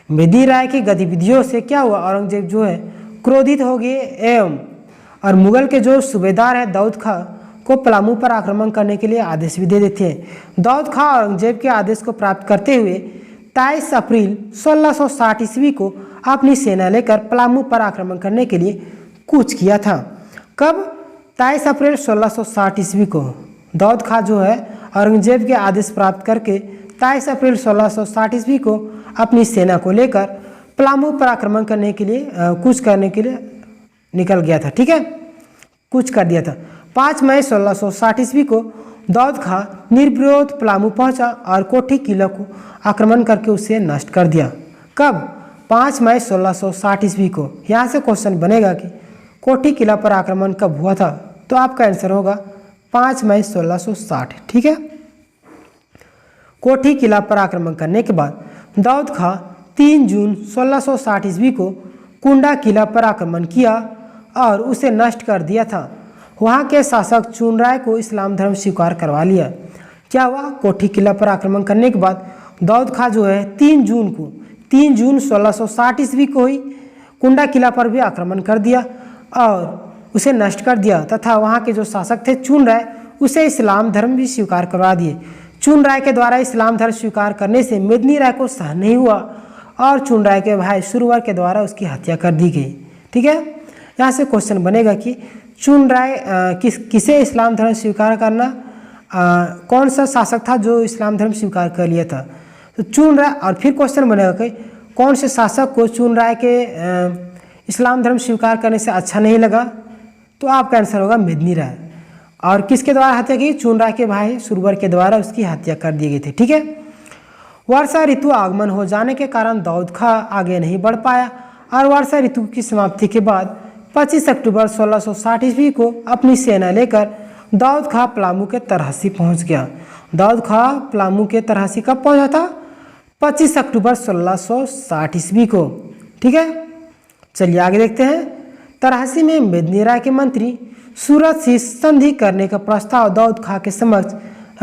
Speaker 1: मेदिनी राय की गतिविधियों से क्या हुआ, औरंगजेब जो है क्रोधित हो गए एवं और मुगल के जो सूबेदार है दाऊद खां को पलामू पर आक्रमण करने के लिए आदेश भी दे देते हैं। दाऊद खां औरंगजेब के आदेश को प्राप्त करते हुए 23 अप्रैल 1660 ईस्वी को अपनी सेना लेकर पलामू पर आक्रमण करने के लिए कूच किया था। कब, 23 अप्रैल 1660 ईस्वी को दाऊद खां जो है औरंगजेब के आदेश प्राप्त करके 23 अप्रैल 1660 ईस्वी को अपनी सेना को लेकर पलामू पर आक्रमण करने के लिए कूच करने के लिए निकल गया था। ठीक है, कूच कर दिया था। 5 मई 1660 ईस्वी को दाऊद खां निर्विरोध पलामू पहुंचा और कोठी किला को आक्रमण करके उसे नष्ट कर दिया। कब, 5 मई 1660 ईस्वी को। यहाँ से क्वेश्चन बनेगा कि कोठी किला पर आक्रमण कब हुआ था, तो आपका आंसर होगा 5 मई 1660। ठीक है, कोठी किला पर आक्रमण करने के बाद दाऊद खां 3 जून 1660 ईस्वी को कुंडा किला पर आक्रमण किया और उसे नष्ट कर दिया था। वहाँ के शासक चुनराय को इस्लाम धर्म स्वीकार करवा लिया। क्या हुआ? कोठी किला पर आक्रमण करने के बाद दाऊद खां जो है 3 जून 1660 ईस्वी को ही कुंडा किला पर भी आक्रमण कर दिया और उसे नष्ट कर दिया तथा वहाँ के जो शासक थे चुनराय उसे इस्लाम धर्म भी स्वीकार करवा दिए। चुनराय के द्वारा इस्लाम धर्म स्वीकार करने से मेदिनी राय को सहन नहीं हुआ और चुनराय के भाई सुरवर के द्वारा उसकी हत्या कर दी गई। ठीक है, यहाँ से क्वेश्चन बनेगा कि चुनराय किसे इस्लाम धर्म स्वीकार करना, कौन सा शासक था जो इस्लाम धर्म स्वीकार कर लिया था? तो चुनराय। और फिर क्वेश्चन बनेगा कि कौन से शासक को चुनराय के इस्लाम धर्म स्वीकार करने से अच्छा नहीं लगा? तो आपका आंसर होगा मेदिनी राय। और किसके द्वारा हत्या की? चुनराय के भाई सुरवर के द्वारा उसकी हत्या कर दी गई थी। ठीक है, वर्षा ऋतु आगमन हो जाने के कारण दाऊद खां आगे नहीं बढ़ पाया और वर्षा ऋतु की समाप्ति के बाद 25 अक्टूबर 1660 ईस्वी को अपनी सेना लेकर दाऊद खां पलामू के तरहसी पहुंच गया। दाऊद खां पलामू के तरहसी कब पहुंचा था? 25 अक्टूबर 1660 ईस्वी को। ठीक है, चलिए आगे देखते हैं। तरहसी में मेदिनी राय के मंत्री सूरत से संधि करने का प्रस्ताव दाऊद खां के समक्ष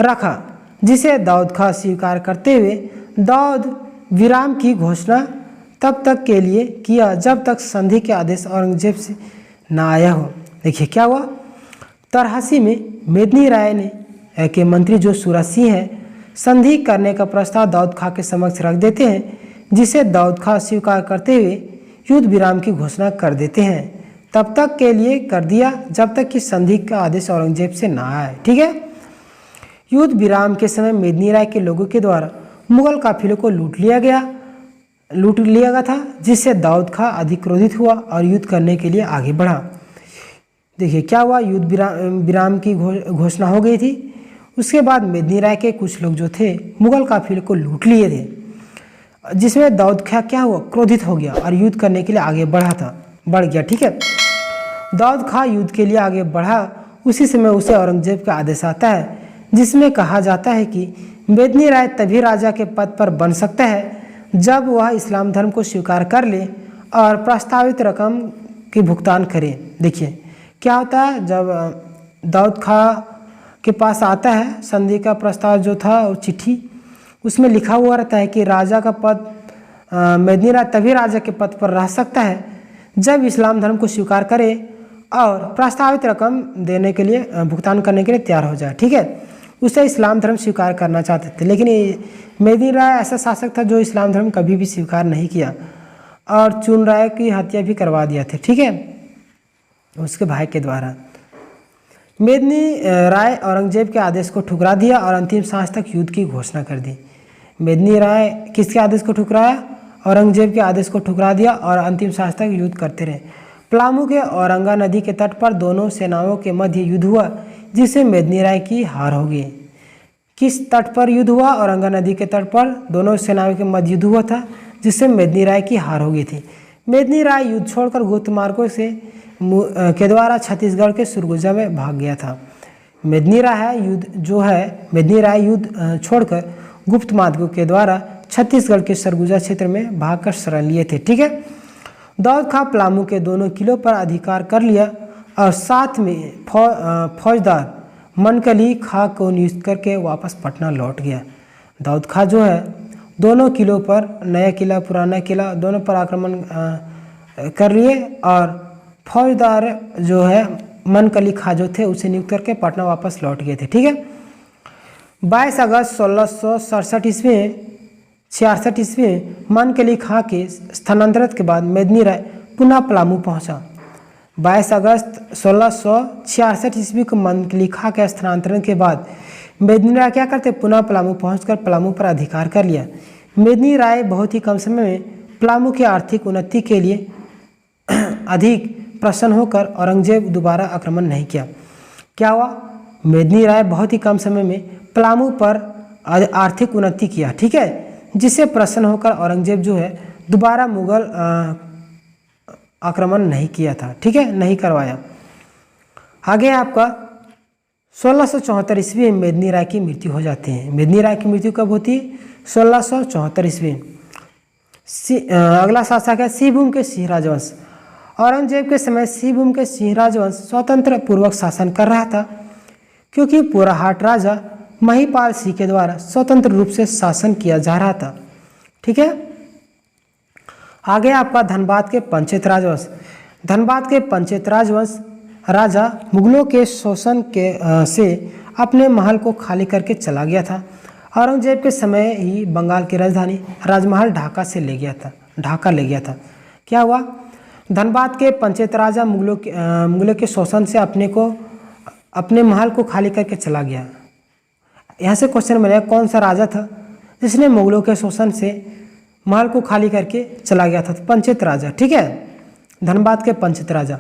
Speaker 1: रखा, जिसे दाऊद खां स्वीकार करते हुए दाऊद विराम की घोषणा तब तक के लिए किया जब तक संधि के आदेश औरंगजेब से न आया हो। देखिए क्या हुआ, तरहसी में मेदिनी राय ने के मंत्री जो सूरत सिंह है संधि करने का प्रस्ताव दाऊद खां के समक्ष रख देते हैं, जिसे दाऊद खां स्वीकार करते हुए युद्ध विराम की घोषणा कर देते हैं। तब तक के लिए कर दिया जब तक कि संधि का आदेश औरंगजेब से ना आए। ठीक है, युद्ध विराम के समय मेदिनी राय के लोगों के द्वारा मुगल काफिलों को लूट लिया गया था, जिससे दाऊद खां अधिक क्रोधित हुआ और युद्ध करने के लिए आगे बढ़ा। देखिए क्या हुआ, युद्ध विराम की घोषणा हो गई थी। उसके बाद मेदिनी राय के कुछ लोग जो थे मुगल काफिलों को लूट लिए थे, जिसमें दाऊद खां क्या हुआ, क्रोधित हो गया और युद्ध करने के लिए आगे बढ़ गया। ठीक है, दाऊद खां युद्ध के लिए आगे बढ़ा। उसी समय उसे औरंगजेब का आदेश आता है, जिसमें कहा जाता है कि मेदिनी राय तभी राजा के पद पर बन सकता है जब वह इस्लाम धर्म को स्वीकार कर ले और प्रस्तावित रकम की भुगतान करे। देखिए क्या होता है, जब दाऊद खां के पास आता है संधि का प्रस्ताव जो था वो चिट्ठी, उसमें लिखा हुआ रहता है कि राजा का पद मेदिनी राय तभी राजा के पद पर रह सकता है जब इस्लाम धर्म को स्वीकार करे और प्रस्तावित रकम देने के लिए भुगतान करने के लिए तैयार हो जाए। ठीक है, उसे इस्लाम धर्म स्वीकार करना चाहते थे, लेकिन मेदिनी राय ऐसा शासक था जो इस्लाम धर्म कभी भी स्वीकार नहीं किया और चुनराय की हत्या भी करवा दिया थे। ठीक है, उसके भाई के द्वारा। मेदिनी राय औरंगजेब के आदेश को ठुकरा दिया और अंतिम सांस तक युद्ध की घोषणा कर दी। मेदिनी राय किसके आदेश को ठुकराया? औरंगजेब के आदेश को ठुकरा दिया और अंतिम सांस तक युद्ध करते रहे। पलामू के औरंगा नदी के तट पर दोनों सेनाओं के मध्य युद्ध हुआ, जिससे मेदिनी राय की हार हो गई। किस तट पर युद्ध हुआ? औरंगा नदी के तट पर दोनों सेनाओं के मध्य युद्ध हुआ था, जिससे मेदिनी राय की हार हो गई थी। मेदिनी राय युद्ध छोड़कर गुप्त मार्गों से के द्वारा छत्तीसगढ़ के सुरगुजा में भाग गया था। मेदिनी राय युद्ध छोड़कर गुप्त मार्गों के द्वारा छत्तीसगढ़ के सरगुजा क्षेत्र में भागकर शरण लिए थे। ठीक है, दाऊद खां पलामू के दोनों किलों पर अधिकार कर लिया और साथ में फौजदार मनकली खां को नियुक्त करके वापस पटना लौट गया। दाऊद खां जो है दोनों किलों पर, नया किला पुराना किला दोनों पर आक्रमण कर लिए और फौजदार जो है मनकली खां जो थे उसे नियुक्त करके पटना वापस लौट गए थे। ठीक है, 22 अगस्त 1667 ईस्वी में मनकली खां के स्थानांतरण के बाद मेदिनी राय पुनः पलामू पहुंचा। 22 अगस्त 1666 ईस्वी को मनकली खां के स्थानांतरण के बाद मेदिनी राय क्या करते, पुनः पलामू पहुंचकर पलामू पर अधिकार कर लिया। मेदिनी राय बहुत ही कम समय में पलामू की आर्थिक उन्नति के लिए अधिक प्रसन्न होकर औरंगजेब दोबारा आक्रमण नहीं किया। क्या हुआ, मेदिनी राय बहुत ही कम समय में पलामू पर आर्थिक उन्नति किया। ठीक है, जिससे प्रसन्न होकर औरंगजेब जो है दोबारा मुगल आक्रमण नहीं किया था। ठीक है, नहीं करवाया। आगे आपका 1674 ईस्वी में मेदिनी राय की मृत्यु हो जाती है। मेदिनी राय की मृत्यु कब होती है? 1674 ईस्वी। अगला शासक है सिंहभूम के सिंह राजवंश। औरंगजेब के समय सिंहभूम के सिंह राजवंश स्वतंत्र पूर्वक शासन कर रहा था, क्योंकि पूराहाट राजा महिपाल सिंह के द्वारा स्वतंत्र रूप से शासन किया जा रहा था। ठीक है, आगे आपका धनबाद के पंचेत राजवंश। धनबाद के पंचेत राजवंश राजा मुगलों के शोषण से अपने महल को खाली करके चला गया था। औरंगजेब के समय ही बंगाल की राजधानी राजमहल ढाका ले गया था। क्या हुआ? धनबाद के पंचेत राजा मुगलों के शोषण से अपने महल को खाली करके चला गया। यहाँ से क्वेश्चन मिलेगा कौन सा राजा था जिसने मुगलों के शोषण से महल को खाली करके चला गया था? पंचेत राजा। ठीक है, धनबाद के पंचेत राजा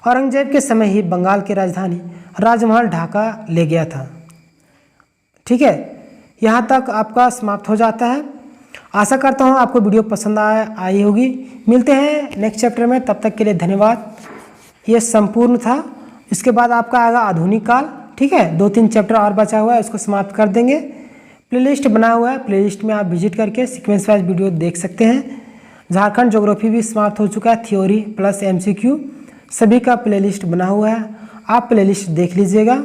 Speaker 1: औरंगजेब के समय ही बंगाल की राजधानी राजमहल ढाका ले गया था। ठीक है, यहाँ तक आपका समाप्त हो जाता है। आशा करता हूँ आपको वीडियो पसंद आई होगी। मिलते हैं नेक्स्ट चैप्टर में, तब तक के लिए धन्यवाद। ये संपूर्ण था। इसके बाद आपका आएगा आधुनिक काल। ठीक है, 2-3 चैप्टर और बचा हुआ है, उसको समाप्त कर देंगे। प्लेलिस्ट बना हुआ है, प्लेलिस्ट में आप विजिट करके सीक्वेंस वाइज वीडियो देख सकते हैं। झारखंड ज्योग्राफी भी समाप्त हो चुका है, थ्योरी प्लस MCQ सभी का प्लेलिस्ट बना हुआ है, आप प्लेलिस्ट देख लीजिएगा।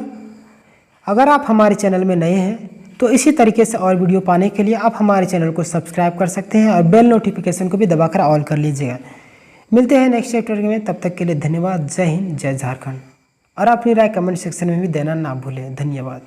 Speaker 1: अगर आप हमारे चैनल में नए हैं तो इसी तरीके से और वीडियो पाने के लिए आप हमारे चैनल को सब्सक्राइब कर सकते हैं और बेल नोटिफिकेशन को भी दबाकर ऑल कर लीजिएगा। मिलते हैं नेक्स्ट चैप्टर में, तब तक के लिए धन्यवाद। जय हिंद, जय झारखंड। और अपनी राय कमेंट सेक्शन में भी देना ना भूलें। धन्यवाद।